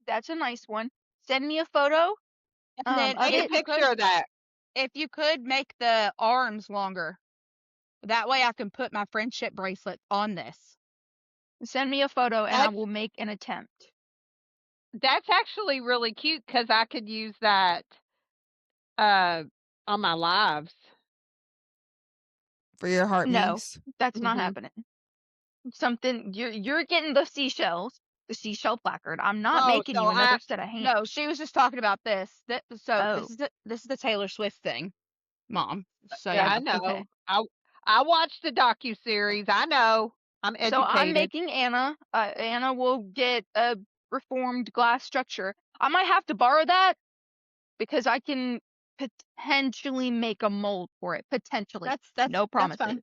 That's a nice one. Send me a photo. And then of Take a it. picture of that. If you could make the arms longer, that way I can put my friendship bracelet on this. Send me a photo and I That's- will make an attempt. That's actually really cute because I could use that on my lives. For your heart No. mings. That's not Mhm. happening. Something you're getting the seashells, the seashell placard. I'm not Oh, making no, you another I- set of hands. No, she was just talking about this. Oh. This is the Taylor Swift thing, Mom. So Yeah, yeah. I know. okay. I watched the docu-series. I know. I'm educated. So I'm making Anna. Anna will get a reformed glass structure. I might have to borrow that because I can potentially make a mold for it. Potentially. That's no promises. That's fine.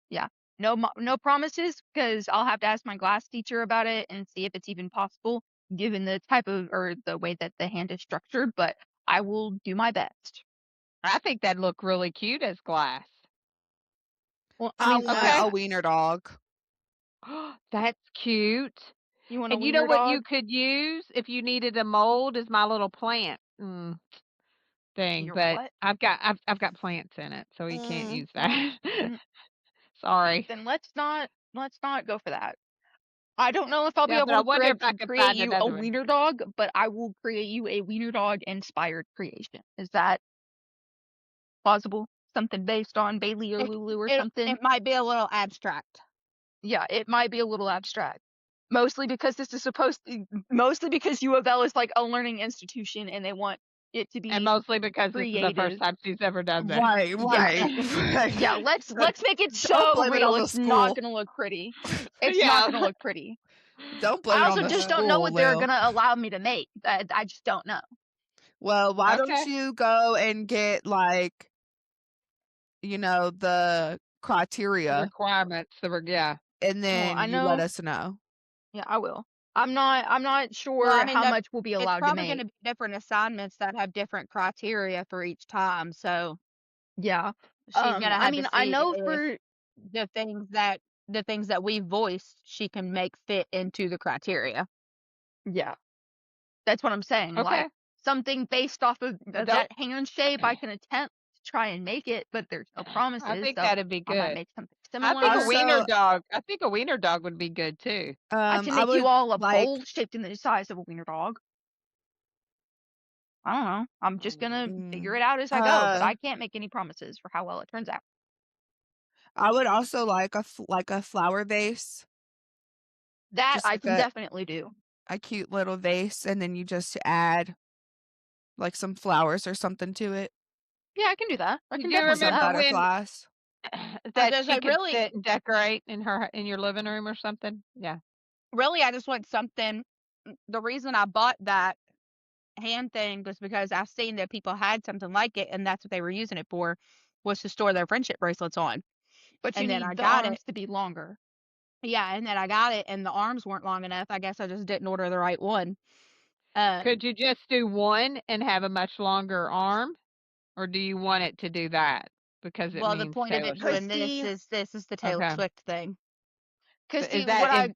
Yeah. No promises because I'll have to ask my glass teacher about it and see if it's even possible given the type of or the way that the hand is structured, but I will do my best. I think that'd look really cute as glass. Well, I mean, want okay. a wiener dog. That's cute. you want a And you know wiener what dog? you could use if you needed a mold is my little plant thing. Your But what? I've got plants in it, so you can't Mm. use that. Mm. Sorry. Then let's not go for that. I don't know if I'll be Yeah, but I able wonder to if I could create find you a another one. wiener dog, but I will create you a wiener dog inspired creation. Is that plausible? Something based on Bailey or Lulu or something? It might be a little abstract. Yeah, it might be a little abstract. Mostly because mostly because U of L is like a learning institution and they want it to be And mostly because this is the creative. first time she's ever done that. Right, Yeah. right. Yeah, let's make it Don't so blame it real. on the It's not school. gonna look pretty. It's Yeah. not gonna look pretty. Don't blame I it on also the just school, don't know what they're Lil. gonna allow me to make. I just don't know. Well, why Okay. don't you go and get like the criteria, Requirements. Yeah. and Well, then I you let know. us know. Yeah, I will. I'm not Well, sure I mean, how much we'll be it's allowed to probably make. going to be different assignments that have different criteria for each time. So Yeah. she's going to I have to mean, I see know if for the things that we voiced she can make fit into the criteria. yeah, that's what I'm saying. Okay. Like something based off of Don't. that hand shape, I can attempt to try and make it, but there's no I promises. think So that'd be I might good. make something I think a similar. wiener Also, dog. I think a wiener dog would be good too. I can I make you would all a like bowl shaped in the size of a wiener dog. I don't know. I'm just gonna figure it out as I go, but uh I can't make any promises for how well it turns out. I would also like a flower vase, That just I like can definitely do. a cute little vase, and then you just add like some flowers or something to it, Yeah, I can do that. I Do can you definitely do some that. remember when butterflies. that Does she it could really, sit and decorate in your living room or something? Yeah. really, I just want something. The reason I bought that hand thing was because I've seen that people had something like it, and that's what they were using it for, was to store their friendship bracelets on. But you And then I need the got it. arms to be longer. Yeah, and then I got it, and the arms weren't long enough. I guess I just didn't order the right one. Could you just do one and have a much longer arm, or do you want it to do that because it Well, the means point of Taylor it Swift? Cause doing see, this is the Taylor Okay. Swift thing. cause Is see, that what in? I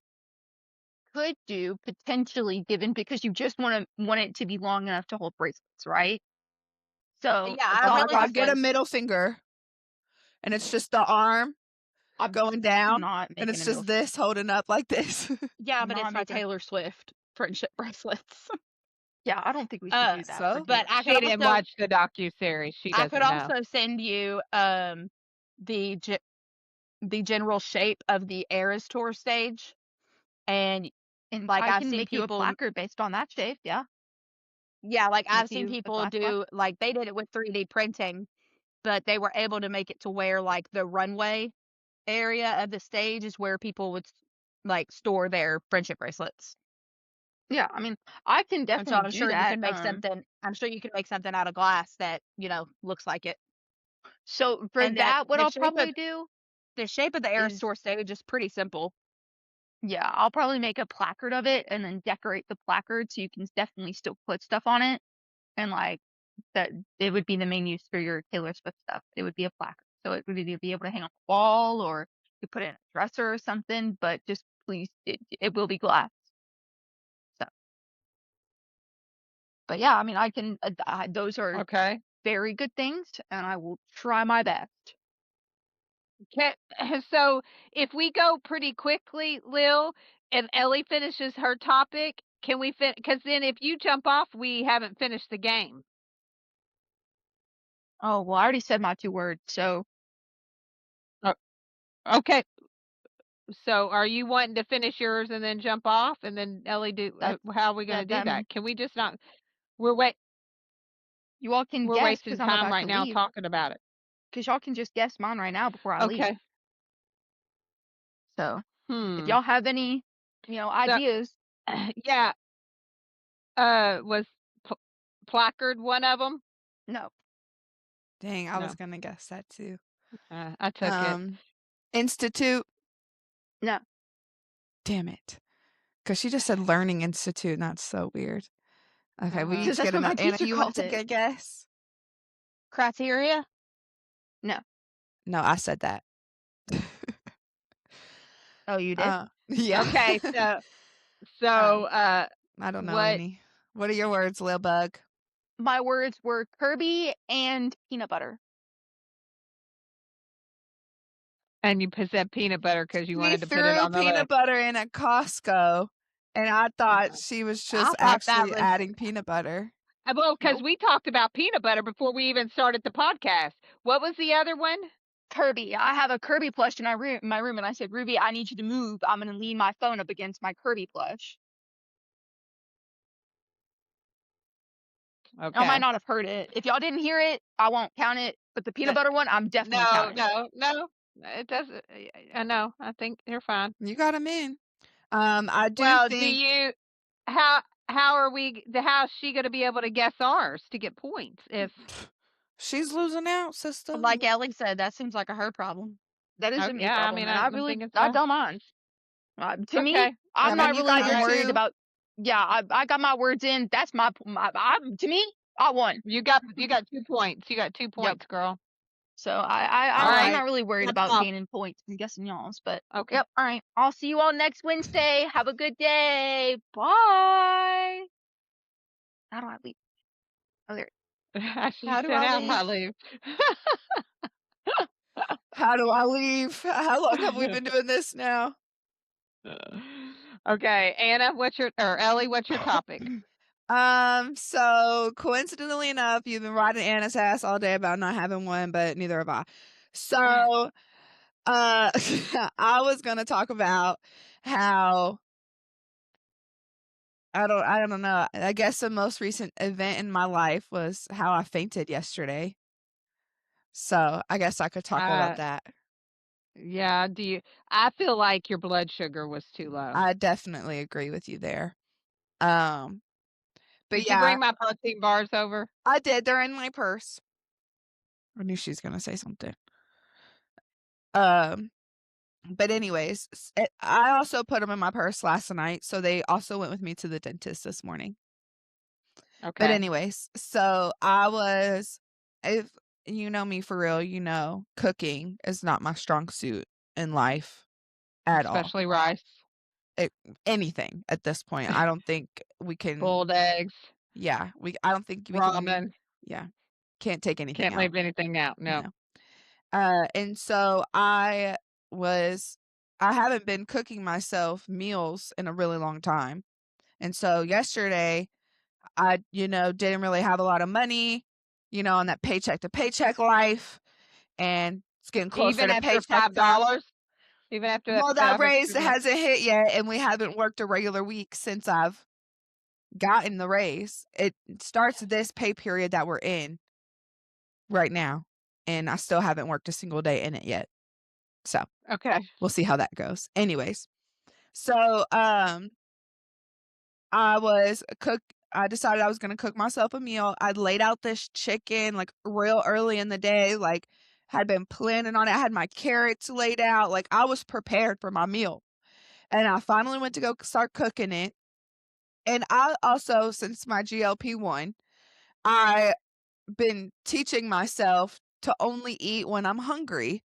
could do potentially, given because you just want it to be long enough to hold bracelets, right? So Yeah, the I thought really I'll just get a want. process. middle finger, and it's just the arm I'm going down, not and making it's a middle. just this holding up like this. Yeah, I'm but it's not my making. Taylor Swift friendship bracelets. Yeah, I don't think we should do that for So Taylor. But She didn't watch the docu-series. She I could doesn't know. also send you the the general shape of the Eras Tour stage, and And like I I've can seen make you a people, placard based on that shape. Yeah, yeah, like I've make seen you a people glass placard. do, like they did it with 3D printing, but they were able to make it to where like the runway area of the stage is where people would like store their friendship bracelets. Yeah, I mean, I can And so definitely I'm do sure you that. can make something. I'm sure you can make something out of glass that looks like it. So for And then that, what I'll probably do the shape of the Eras is, Tour stage is pretty simple. yeah, I'll probably make a placard of it and then decorate the placard so you can definitely still put stuff on it. And like that, it would be the main use for your Taylor Swift stuff. It would be a placard. So it would either be able to hang on the wall or you put it in a dresser or something, but just please, it will be glass. So, but yeah, I mean, I can, those are Okay. very good things and I will try my best. Okay. So if we go pretty quickly, Lil, and Ellie finishes her topic, can we fin? Because then if you jump off, we haven't finished the game. Oh, well, I already said my 2 words. So Oh, okay. So are you wanting to finish yours and then jump off, and then Ellie do? that, How are we going that, to do them, that? Can we just not? We're wait. you all can We're guess wasting because I'm time about right to now leave. talking about it. Because y'all can just guess mine right now before I leave. Okay. So if Hmm. y'all have any, So ideas, yeah. Was placard one of them? no, dang, I was No. gonna guess that too. I took it. Institute. no. Damn it, because she just said Learning Institute, and that's so weird. Okay, we Uh-huh. Because each that's get what my another. Anna, teacher you want called to take it. a guess? Criteria? No. No, I said that. Oh, you did? Yeah. Okay. So Oh. I don't know what? any. What are your words, Lil Bug? My words were Kirby and peanut butter. And you said peanut butter because you She wanted to put it threw on the peanut list. butter in at Costco, and I thought she was I just thought that actually was adding peanut butter. Well, because Nope. we talked about peanut butter before we even started the podcast. What was the other one? Kirby. I have a Kirby plush in my room, and I said, Ruby, I need you to move. I'm going to lean my phone up against my Kirby plush. I Okay. might not have heard it. If y'all didn't hear it, I won't count it. But the peanut butter one, I'm definitely No, counting. no. It doesn't. I know. I think you're fine. You got them in. I do Well, do think you? How are we? How's she going to be able to guess ours to get points if? She's losing out, sister. Like Ellie said, that seems like a her problem. That is Oh, a me yeah, I problem, mean, and I'm thinking I so. don't mind. To me, Okay. I I'm mean, not you really got even your Alright. worried two. about. Yeah, I got my words in. That's to me, I won. You got 2 points. You got 2 Yep. points, girl. So All I'm right. not really worried That's about off. gaining points. I'm guessing y'all's, but Okay. yep. All right. I'll see you all next Wednesday. Have a good day. Bye. How do I leave? Oh, there. She How do said, I "How I leave? leave." How do I leave? How long have we been doing this now? Okay, Anna, Ellie, what's your topic? So coincidentally enough, you've been riding Anna's ass all day about not having one, but neither have I. So, I was gonna talk about how I don't know. I guess the most recent event in my life was how I fainted yesterday. So I guess I could talk about Uh, that. yeah, I feel like your blood sugar was too low. I definitely agree with you there. Um, but Did you yeah, bring my protein bars over? I did. They're in my purse. I knew she was gonna say something. Um, but anyways, I also put them in my purse last night, so they also went with me to the dentist this morning. But Okay. anyways, if you know me for real, you know cooking is not my strong suit in life at all. Especially rice, It, anything at this point. I don't think we can. boiled eggs, Yeah, I don't think we can. ramen. Yeah, can't take anything Can't out. leave anything out. No. No. And so I haven't been cooking myself meals in a really long time. And so yesterday I, didn't really have a lot of money, on that paycheck to paycheck life, and it's getting closer Even to after paycheck time. $5? Even after Well, that raise hasn't hit yet, and we haven't worked a regular week since I've gotten the raise. It starts this pay period that we're in right now, and I still haven't worked a single day in it yet. So Okay. we'll see how that goes. Anyways, so I decided I was gonna cook myself a meal. I'd laid out this chicken like real early in the day, like had been planning on it. I had my carrots laid out, like I was prepared for my meal. And I finally went to go start cooking it. And I also, since my GLP-1, I been teaching myself to only eat when I'm hungry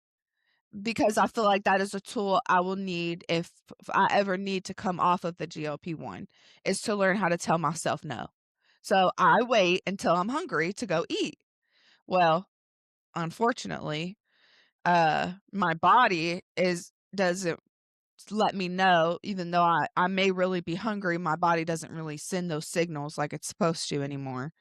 because I feel like that is a tool I will need if I ever need to come off of the GLP-1 is to learn how to tell myself no. So I wait until I'm hungry to go eat. Well, unfortunately, my body doesn't let me know, even though I may really be hungry, my body doesn't really send those signals like it's supposed to anymore.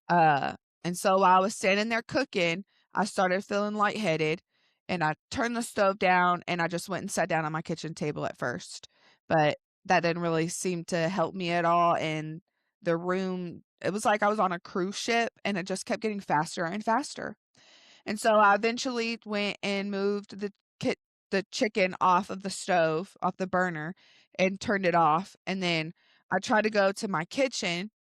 Uh, and so while I was standing there cooking, I started feeling lightheaded, and I turned the stove down and I just went and sat down on my kitchen table at first. But that didn't really seem to help me at all. And the room, it was like I was on a cruise ship and it just kept getting faster and faster. And so I eventually went and moved the chicken off of the stove, off the burner, and turned it off. And then I tried to go to my kitchen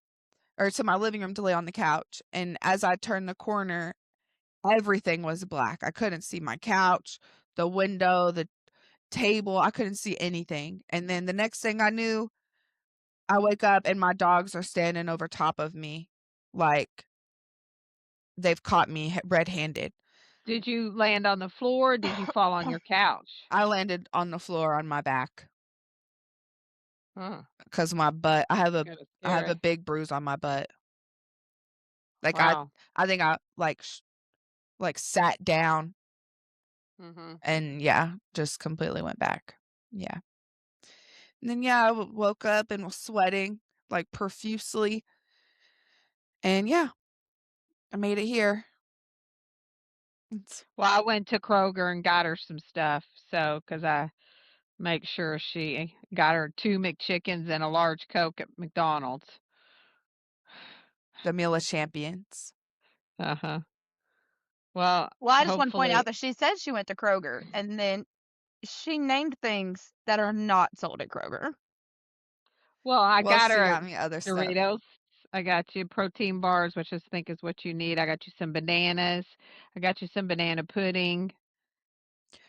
or to my living room to lay on the couch. And as I turned the corner, everything was black. I couldn't see my couch, the window, the table. I couldn't see anything. And then the next thing I knew, I wake up and my dogs are standing over top of me like they've caught me red-handed. Did you land on the floor or did you fall on your couch? I landed on the floor on my back Huh. because my butt. Kinda I have a scary. big bruise on my butt. Like Wow. I think I like sat down Mhm. and yeah, just completely went back. Yeah. And then yeah, I woke up and was sweating like profusely. And yeah, I made it here. It's Well, I went to Kroger and got her some stuff, so 'cause I make sure she got her 2 McChickens and a large Coke at McDonald's. the meal of champions. Uh-huh. Well, Well, I just want to point out hopefully that she said she went to Kroger and then she named things that are not sold at Kroger. well, I Well, got she her got me other stuff. Doritos. I got you protein bars, which I think is what you need. I got you some bananas. I got you some banana pudding.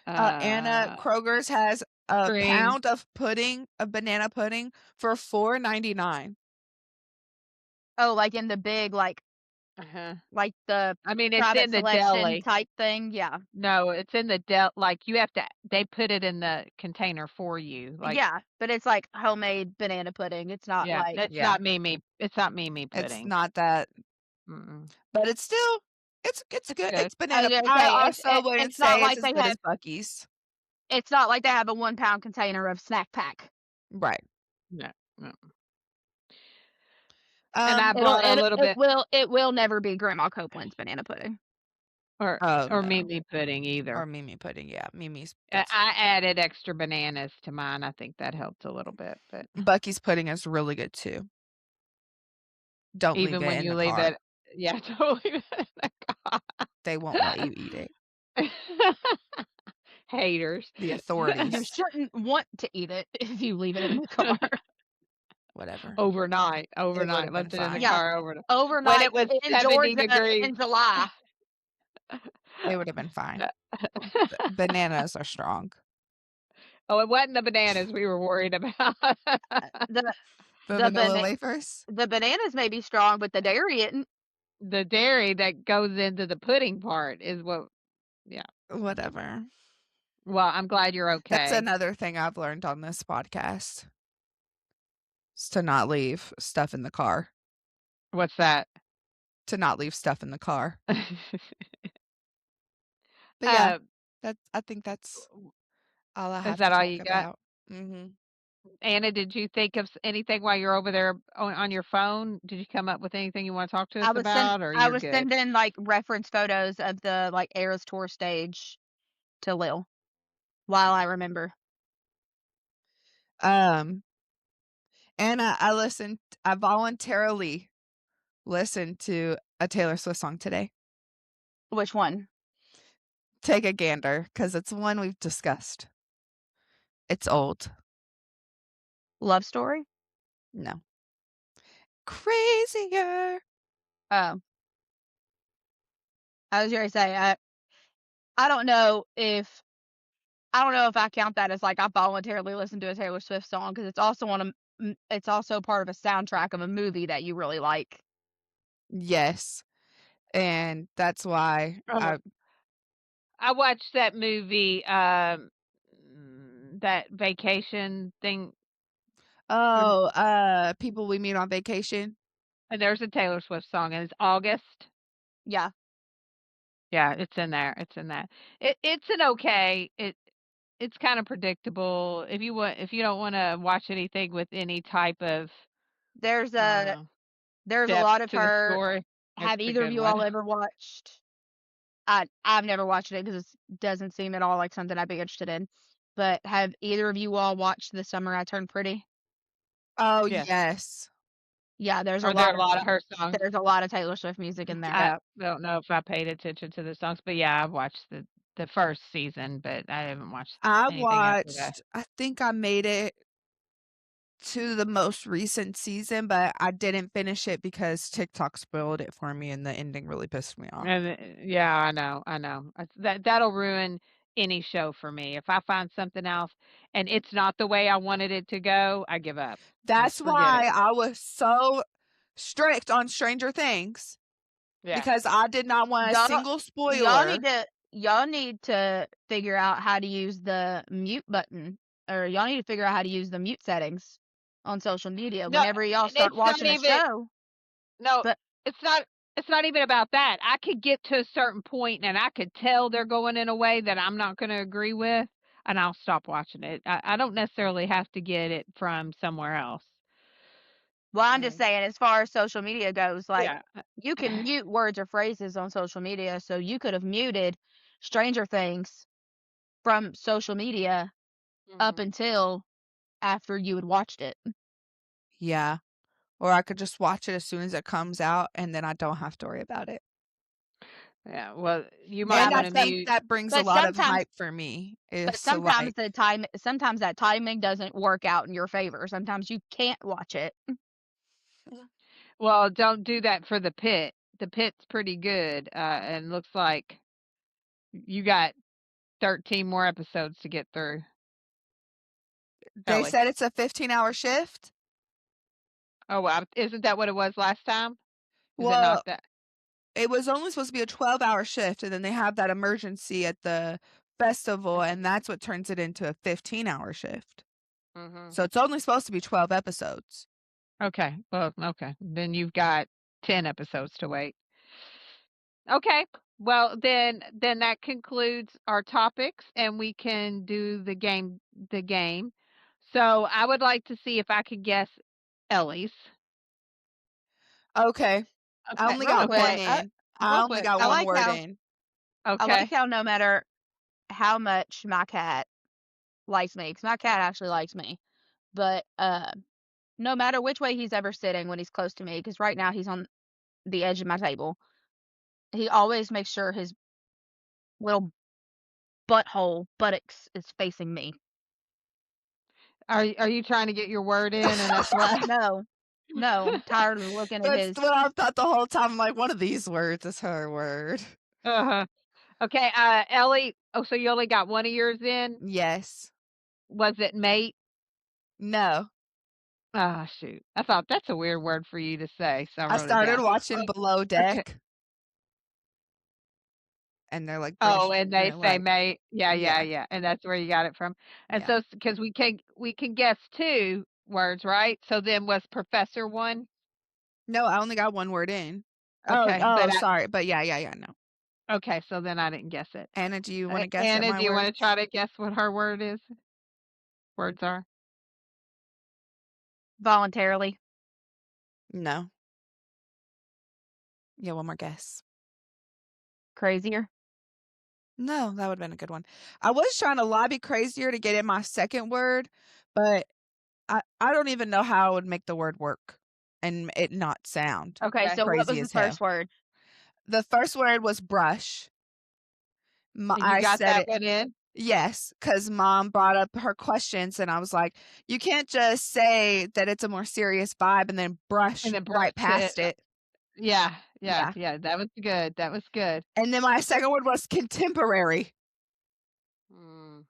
Anna, Uh, Kroger's has a String. pound of banana pudding for $4.99. Oh, like in the big, Uh-huh. like the I mean, it's private in the selection deli. type thing. Yeah. No, it's in the like you have to. They put it in the container for you. Like, Yeah, but it's like homemade banana pudding. It's not yeah, like it's Yeah, not Mimi. It's not Mimi it's pudding. not that, Mm-mm. but it's still it's It's good. good. It's I was banana. gonna I say also wouldn't it's not say it's like as good as Bucky's. it's not like they have a 1 pound container of snack pack. Right. No, no. And I Um. bought a little bit, It will never be Grandma Copeland's banana pudding. Oh or no. Mimi pudding Or either. Mimi pudding. Yeah, Mimi's. I added extra bananas to mine. I think that helped a little bit, but Bucky's pudding is really good too. Don't leave even it when in you the leave car. it, yeah, totally. They won't let you eat it. Haters. The You authorities. shouldn't want to eat it if you leave it in the car. Whatever. Overnight, It would have been left it in the fine. Yeah, car overnight. When overnight it was in 70 Georgia degrees. in July. It would have been fine. Bananas are strong. Oh, it wasn't the bananas we were worried about. The The the vanilla bana wafers. the bananas may be strong, but the dairy isn't. The dairy that goes into the pudding part is what, yeah. Whatever. Well, I'm glad you're That's okay. another thing I've learned on this podcast. Is to not leave stuff in the car. What's that? To not leave stuff in the car. uh, But yeah, I think that's all I is have that to all talk you got? about. Mhm. Anna, did you think of anything while you're over there on your phone? Did you come up with anything you want to talk to us about, or I you're was good? sending like reference photos of the like Eras Tour stage to Lil while I remember. Um, and I voluntarily listened to a Taylor Swift song today. Which one? Take a gander, because it's one we've discussed. It's old. Love Story? No. Crazier. Oh. I was gonna say I don't know if I count that as like I voluntarily listened to a Taylor Swift song because it's also it's also part of a soundtrack of a movie that you really like. Yes. And that's why Oh, I watched that movie, that vacation thing, People We Meet on Vacation. and there's a Taylor Swift song, and it's August. Yeah. Yeah, it's in there. It's in that. It's an okay. It's kind of predictable. If you don't want to watch anything with any type of There's I don't a know there's a depth lot of to the her. story, it's Have a either of good you all one. ever watched I've never watched it because it doesn't seem at all like something I'd be interested in. But have either of you all watched The Summer I Turned Pretty? Oh, Yeah. yes. Yeah, Are there a lot of her songs? there's a lot of Taylor Swift music in there. I Yeah. don't know if I paid attention to the songs, but yeah, I've watched the first season, but I haven't watched anything after that. I think I made it to the most recent season, but I didn't finish it because TikTok spoiled it for me and the ending really pissed me off. And yeah, I know, that'll ruin any show for me. If I find something else and it's not the way I wanted it to go, I give up. Just That's forget it. why I was so strict on Stranger Things Yeah. because I did not want a Y'all single y'all spoiler. y'all need to figure out how to use the mute button, or y'all need to figure out how to use the mute settings on social media No, whenever y'all and start it's not watching a even show. no, But it's not even about that. I could get to a certain point and I could tell they're going in a way that I'm not going to agree with, and I'll stop watching it. I don't necessarily have to get it from somewhere else. well, I'm just Mm. saying, as far as social media goes, like Yeah. you can mute words or phrases on social media, so you could have muted Stranger Things from social media up Mhm. until after you had watched it. Yeah. Or I could just watch it as soon as it comes out and then I don't have to worry about it. Yeah, well, you might Yeah, And I want but to think mute. that brings a but lot of sometimes hype for me but is to sometimes sometimes that timing doesn't work out in your favor. Sometimes you can't watch it. Well, don't do that for the pit. The pit's pretty good, and looks like you got 13 more episodes to get through, They Ellie. said it's a 15-hour shift. Oh, wow. Isn't that what it was last time? Is it not Well, that? it was only supposed to be a 12-hour shift, and then they have that emergency at the festival, and that's what turns it into a 15-hour shift. Mhm. So it's only supposed to be 12 episodes. Okay. Well, okay. Then you've got 10 episodes to wait. Okay. Well, then that concludes our topics and we can do the game. So, I would like to see if I could guess Ellie's. Okay. I Okay. only Real got one quick, in. I Real only quick. got I one like word how in. Okay. no matter how much my cat likes me, 'cause my cat actually likes me, but no matter which way he's ever sitting when he's close to me, because right now he's on the edge of my table, he always makes sure his little buttocks is facing me. Are you trying to get your word in and that's why? No, no, I'm tired of looking at That's his. what I've thought the whole time. I'm like, one of these words is her word. Uh-huh. Okay, Ellie, oh, so you only got one of yours in? Yes. Was it mate? No. Ah, shoot. I thought that's a weird word for you to say, so I I wrote it started down. watching Oh, Below okay. Deck, and they're like Oh, British. and they They're say like, mate. Yeah, yeah, yeah, yeah, and that's where you got it from. And yeah. so, because we can guess 2 words, right? So then was professor one? No, I only got one word in. Oh, Okay, oh, sorry. But yeah, no. okay, so then I didn't guess it. Anna, do you want to guess at Anna, my do you wanna try words? to guess what her words are? Voluntarily. No. Yeah, one more guess. Crazier. No, that would have been a good one. I was trying to lobby crazier to get in my second word, but I don't even know how I would make the word work and it not sound Okay, Okay. so what was crazy the as hell. first word? The first word was brush. And you I got said that it. one in? Yes, because mom brought up her questions, and I was like, you can't just say that it's a more serious vibe and then And brush then right brush it. past it. Yeah, yeah, Yeah. yeah, that was good, that was good. And then my second word was contemporary. Mm.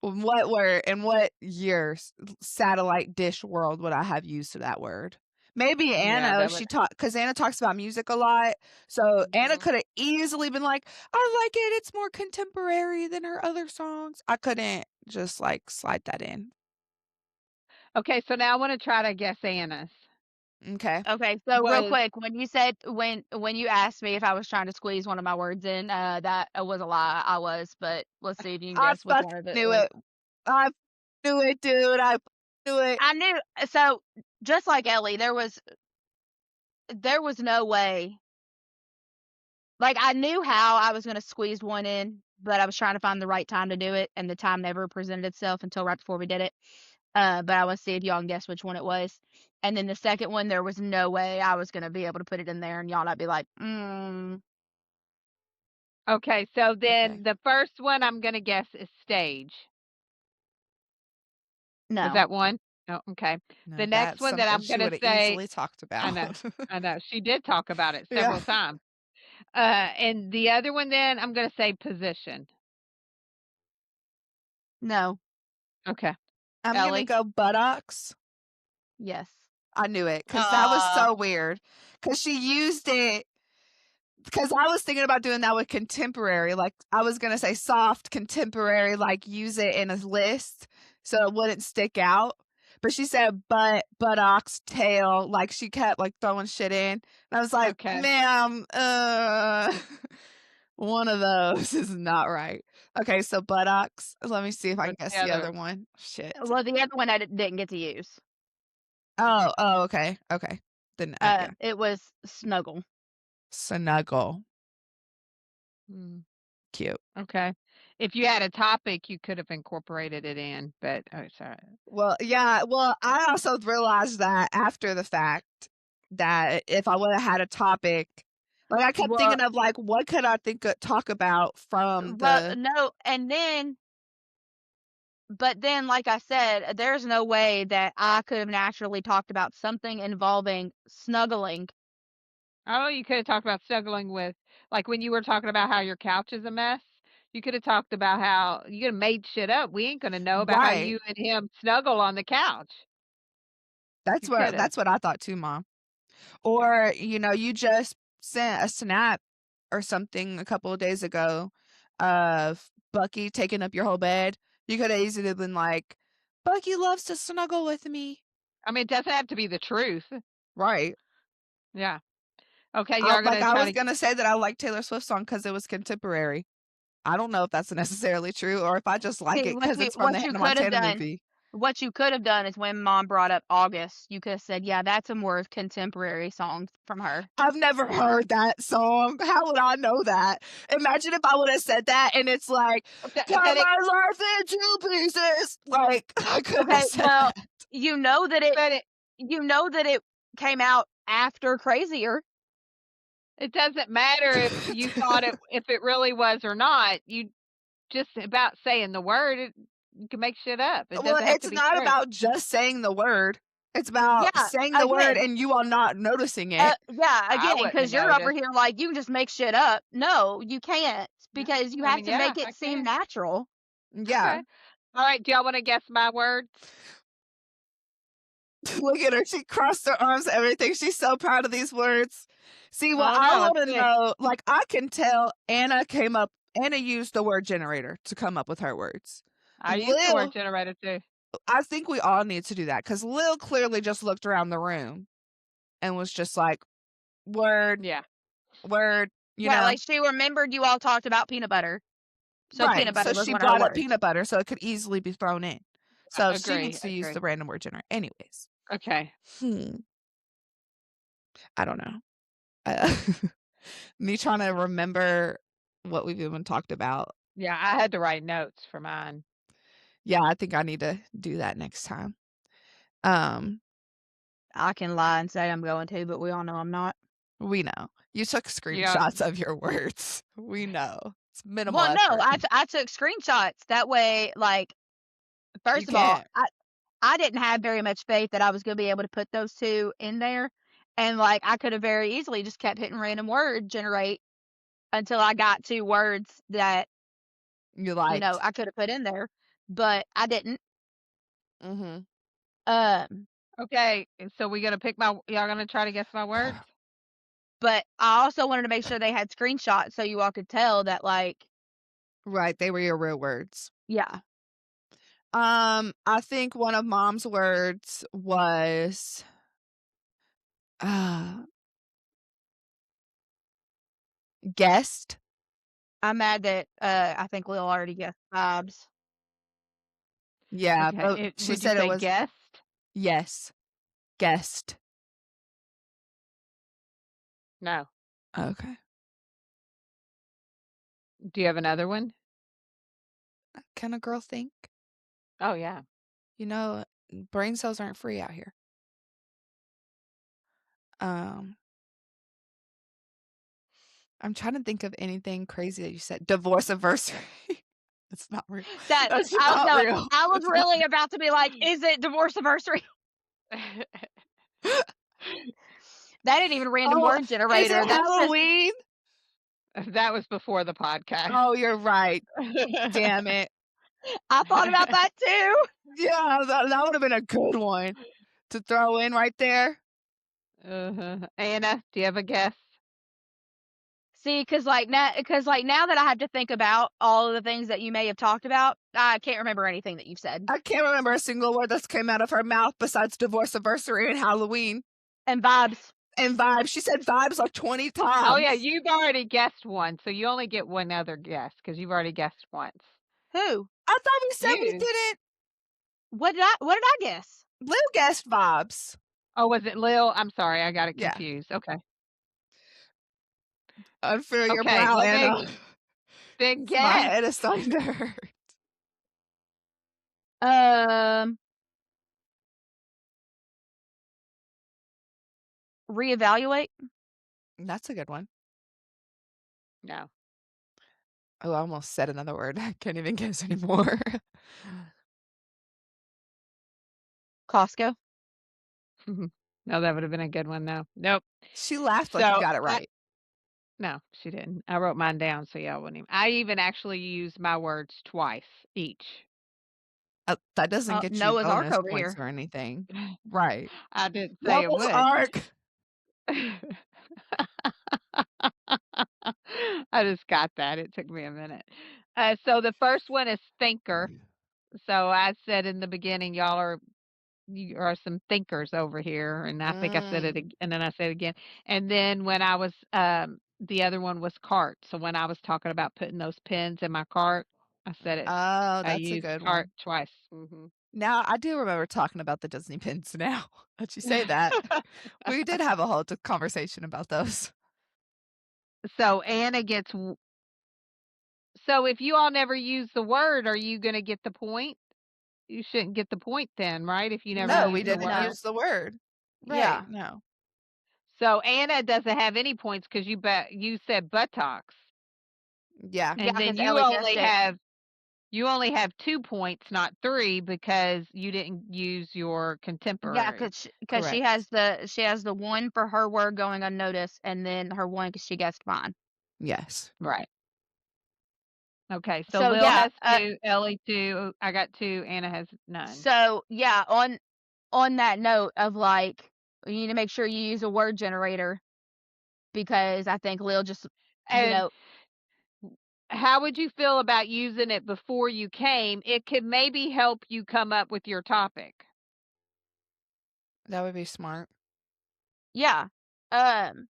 What word in what years satellite dish world would I have used to that word? Maybe Yeah, Anna, if that would she taught, because Anna talks about music a lot. So Anna mhm. could have easily been like, I like it. It's more contemporary than her other songs. I couldn't just like slide that in. Okay, so now I wanna try to guess Anna's. Okay. Okay, so real Was quick, when you said when you asked me if I was trying to squeeze one of my words in, that was a lie. I was, but let's see if you can I guess which fucking one of it knew was. it. I knew it, dude. I knew it. I knew. So just like Ellie, there was no way. Like I knew how I was gonna squeeze one in, but I was trying to find the right time to do it, and the time never presented itself until right before we did it. But I want to see if y'all can guess which one it was. And then the second one, there was no way I was gonna be able to put it in there, and y'all not be like, okay, so Okay. then the first one I'm gonna guess is stage. Was no. that one? Oh, okay. No, The next that's one that something I'm she gonna would have say easily talked I about. know, I know, she did talk about it Yeah. several times. And the other one then, I'm gonna say position. No. Okay. I'm gonna Ellie? go buttocks. Yes. I knew it because that was Uh, so weird. Because she used it. Because I was thinking about doing that with contemporary. Like I was gonna say soft contemporary, like use it in a list so it wouldn't stick out. But she said buttocks, tail, like she kept like throwing shit in. And I was like, okay. ma'am, one of those is not right. Okay, so buttocks. Let me see if I can What's the guess the other? other one. Shit. Well, the other one I didn't get to use. Oh, okay, okay. Then yeah, It was snuggle. snuggle, Mm, cute. okay. If you had a topic, you could have incorporated it in, but oh, sorry. Well, yeah. Well, I also realized that after the fact that if I would have had a topic, like I kept Well, thinking of like what could I talk about from well, the no, and then But then, like I said, there's no way that I could have naturally talked about something involving snuggling. Oh, you could have talked about struggling with, like when you were talking about how your couch is a mess. You could have talked about how you could have made shit up. We ain't gonna know about how Right. you and him snuggle on the couch. You could have. That's what I thought too, Mom. Or, you just sent a snap or something a couple of days ago of Bucky taking up your whole bed. You could have easily been like, Bucky loves to snuggle with me. I mean, it doesn't have to be the truth. Right. Yeah. Okay, y'all Like gonna I try was to. gonna say that I like Taylor Swift song because it was contemporary. I don't know if that's necessarily true or if I just like See, it because it's from the Hannah Montana movie. what you could have done is when Mom brought up August, you could have said, "Yeah, that's a more contemporary song from her." I've never heard that song. How would I know that? Imagine if I would have said that and it's like, cut Then it, my life into pieces. Like, I couldn't have Okay, said well, that. you know that it but it, you know that it came out after Crazier. it doesn't matter if you thought it, if it really was or not. You just about saying the word, you can make shit up. It Well, doesn't have to it's be not true. about just saying the word. It's about Yeah, saying the word again, and you are not noticing it. yeah, I again, wouldn't have because you're over noticed. here like you can just make shit up. No, you can't Yeah. because you I have mean, to yeah, make it I seem can. natural. Yeah. Okay. All right. Do y'all want to guess my word? Look at her. She crossed her arms, everything. She's so proud of these words. See, what Oh I no, want let's to see. know, like, I can tell Anna used the word generator to come up with her words. I used the word Lil, generator too. I think we all need to do that because Lil clearly just looked around the room and was just like, word, Yeah. word, Yeah, like she remembered you all talked about peanut butter. So Right. peanut So butter was she one of her brought up words. peanut butter, so it could easily be thrown in. So she Agree. needs to use Agree. the random word generator. Anyways, Okay. I don't know. Uh, me trying to remember what we've even talked about. Yeah, I had to write notes for mine. Yeah, I think I need to do that next time. Um, I can lie and say I'm going to, but we all know I'm not. we know. You took Yeah. screenshots of your words. We know. It's minimal Well, no, effort. I took screenshots. That way, like, You first of all, can't. I didn't have very much faith that I was going to be able to put those two in there. And like, I could have very easily just kept hitting random word generate until I got two words that, You liked. I could have put in there, but I didn't. Mm-hmm. Um, Okay. So we gonna pick my. Y'all gonna try to guess my words? but I also wanted to make sure they had screenshots so you all could tell that, like, Right. They were your real words. yeah, I think one of Mom's words was uh guest. I'm mad that I think Lil already guessed vibes. Yeah, Okay. but she Would you said it say was guest? yes. Guest. No. Okay. Do you have another one? Can a girl think? Oh yeah. You know, brain cells aren't free out here. Um, I'm trying to think of anything crazy that you said. Divorce anniversary. That's not real. That That's I not no, real. I was That's not really about to be like, is it divorce anniversary? That ain't even a random Oh, word is generator. it That's just Halloween? That was before the podcast. Oh, you're right. Damn it. I thought about that too. Yeah, that would have been a good one to throw in right there. Anna, do you have a guess? See, because now that I have to think about all of the things that you may have talked about, I can't remember anything that you've said. I can't remember a single word that's came out of her mouth besides divorce anniversary and Halloween And vibes. and vibes. She said vibes like 20 times. Oh yeah, you've already guessed one, so you only get one other guess because you've already guessed once. Who? I thought we said we You. didn't. What did I guess? Lil guessed vibes. Oh, was it Lil? I'm sorry, I got it Yeah. confused. Okay. Unfurl your Okay, brow, let me Anna. then My guess. head is starting to hurt. Reevaluate. That's a good one. No. Oh, I almost said another word. I can't even guess anymore. Costco. No, that would have been a good one though. Nope. She laughed like you So got it right. no, she didn't. I wrote mine down so y'all wouldn't even. I even actually used my words twice each. That doesn't get you Noah's Ark bonus over points here. or anything. Right. I didn't say it Noah's would. Ark. I just got that. It took me a minute. So the first one is thinker. So I said in the beginning, you are some thinkers over here, and I think I said it, Mm. and then I said it again. And then when I was, the other one was cart. So when I was talking about putting those pins in my cart, I said it. Oh, I that's a used good cart one. twice. Hmm. Now, I do remember talking about the Disney pins now that you say that. We did have a whole conversation about those. So Anna gets. So if you all never use the word, are you going to get the point? You shouldn't get the point then, right? If you never No, we use the didn't word. No. use the word. Right. Yeah. No. So Anna doesn't have any points because you said buttocks, Yeah. Yeah, and then 'cause Ellie guessed it. you only have 2 points, not 3, because you didn't use your Yeah, contemporary. because she Correct. has the one for her word going unnoticed, and then her one because she guessed mine. Yes. Right. Okay. So So Lil yeah, has 2, Ellie 2, I got 2, Anna has none. so yeah, on that note of like, you need to make sure you use a word generator because I think Lil just, you And know, how would you feel about using it before you came? It could maybe help you come up with your topic. That would be smart. yeah, um,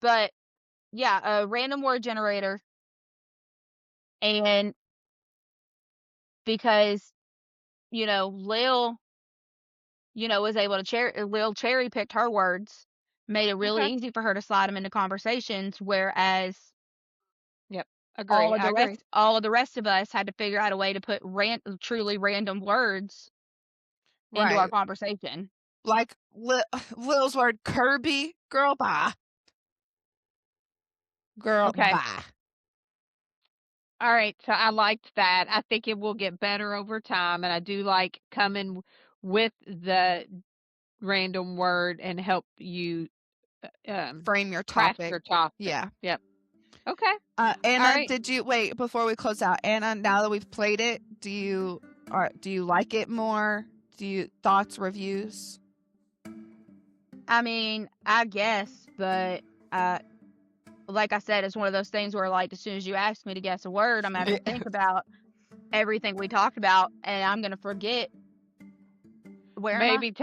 but yeah, a random word generator, and because Lil, was able to Lil cherry picked her words, made it really Okay. easy for her to slide them into conversations, whereas Yep. Agree. I agree. all of the rest of us had to figure out a way to put truly random words into our Right. conversation. Like Lil's word Kirby. Girl, bye. Girl, Okay. bye. All right. So I liked that. I think it will get better over time. And I do like coming with the random word and help you Frame your craft topic. your topic. Yeah. Yep. Okay. All Anna, right. did you wait before we close out? Anna, now that we've played it, do you like it more? Do you thoughts, reviews? I mean, I guess, but like I said, it's one of those things where, like, as soon as you ask me to guess a word, I'm gonna have to think about everything we talked about, and I'm gonna forget. Where am I? Maybe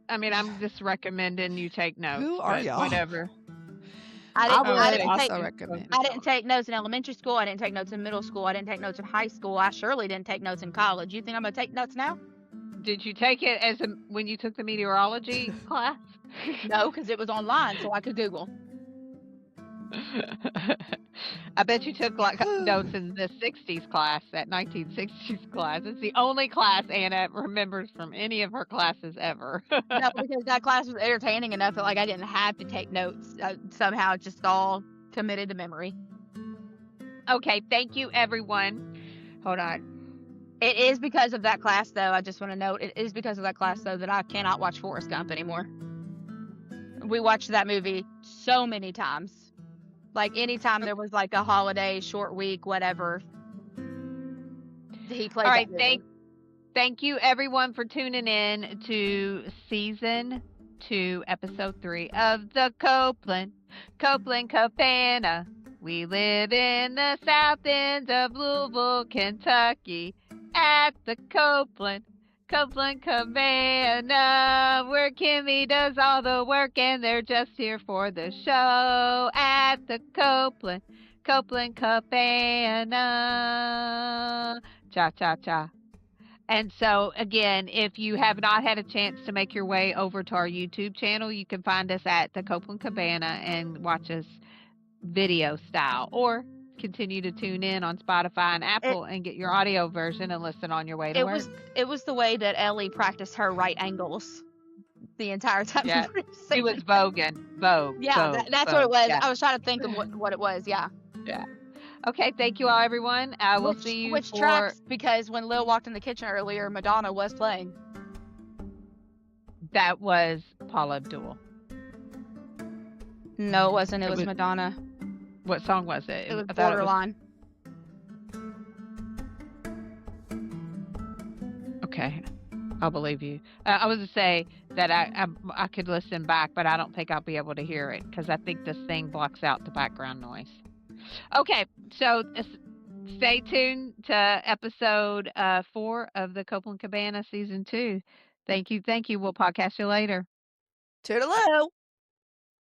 I mean, I'm just recommending you take notes, Who are but y'all? whatever. I Oh, would thank also you. recommend. I didn't take notes in elementary school. I didn't take notes in middle school. I didn't take notes in high school. I surely didn't take notes in college. You think I'm gonna take notes now? Did you take it when you took the meteorology class? No, because it was online, so I could Google. I bet you took like notes in the 60s class, that 1960s class. It's the only class Anna remembers from any of her classes ever. No, because that class was entertaining enough that, like, I didn't have to take notes. Somehow it's just all committed to memory. Okay, thank you everyone. Hold on. It is because of that class, though. I just want to note, it is because of that class, though, that I cannot watch Forrest Gump anymore. We watched that movie so many times. Like, anytime there was, like, a holiday, short week, whatever, he played All that right, movie. thank you everyone for tuning in to season 2, episode 3 of the Coplan Cabana. We live in the south end of Louisville, Kentucky, at the Coplan Cabana, where Kimmy does all the work and they're just here for the show. At the Coplan Cabana. Cha cha cha. And so, again, if you have not had a chance to make your way over to our YouTube channel, you can find us at the Coplan Cabana and watch us video style, or continue to tune in on Spotify and Apple and get your audio version and listen on your way to work. It was the way that Ellie practiced her right angles the entire time. Yeah, She was voguing. Vogue. Yeah, vogue, that's vogue. what it was. Yeah. I was trying to think of what it was. Yeah. Yeah. Okay, thank you all, everyone. I will see you Which for... tracks, because when Lil walked in the kitchen earlier, Madonna was playing. That was Paula Abdul. No, it wasn't. It It was was- Madonna. What song was it? It was I thought Borderline. Okay, I'll believe you. I was to say that I could listen back, but I don't think I'll be able to hear it because I think this thing blocks out the background noise. Okay, so stay tuned to episode 4 of the Coplan Cabana season 2. Thank you. We'll podcast you later. Toodaloo.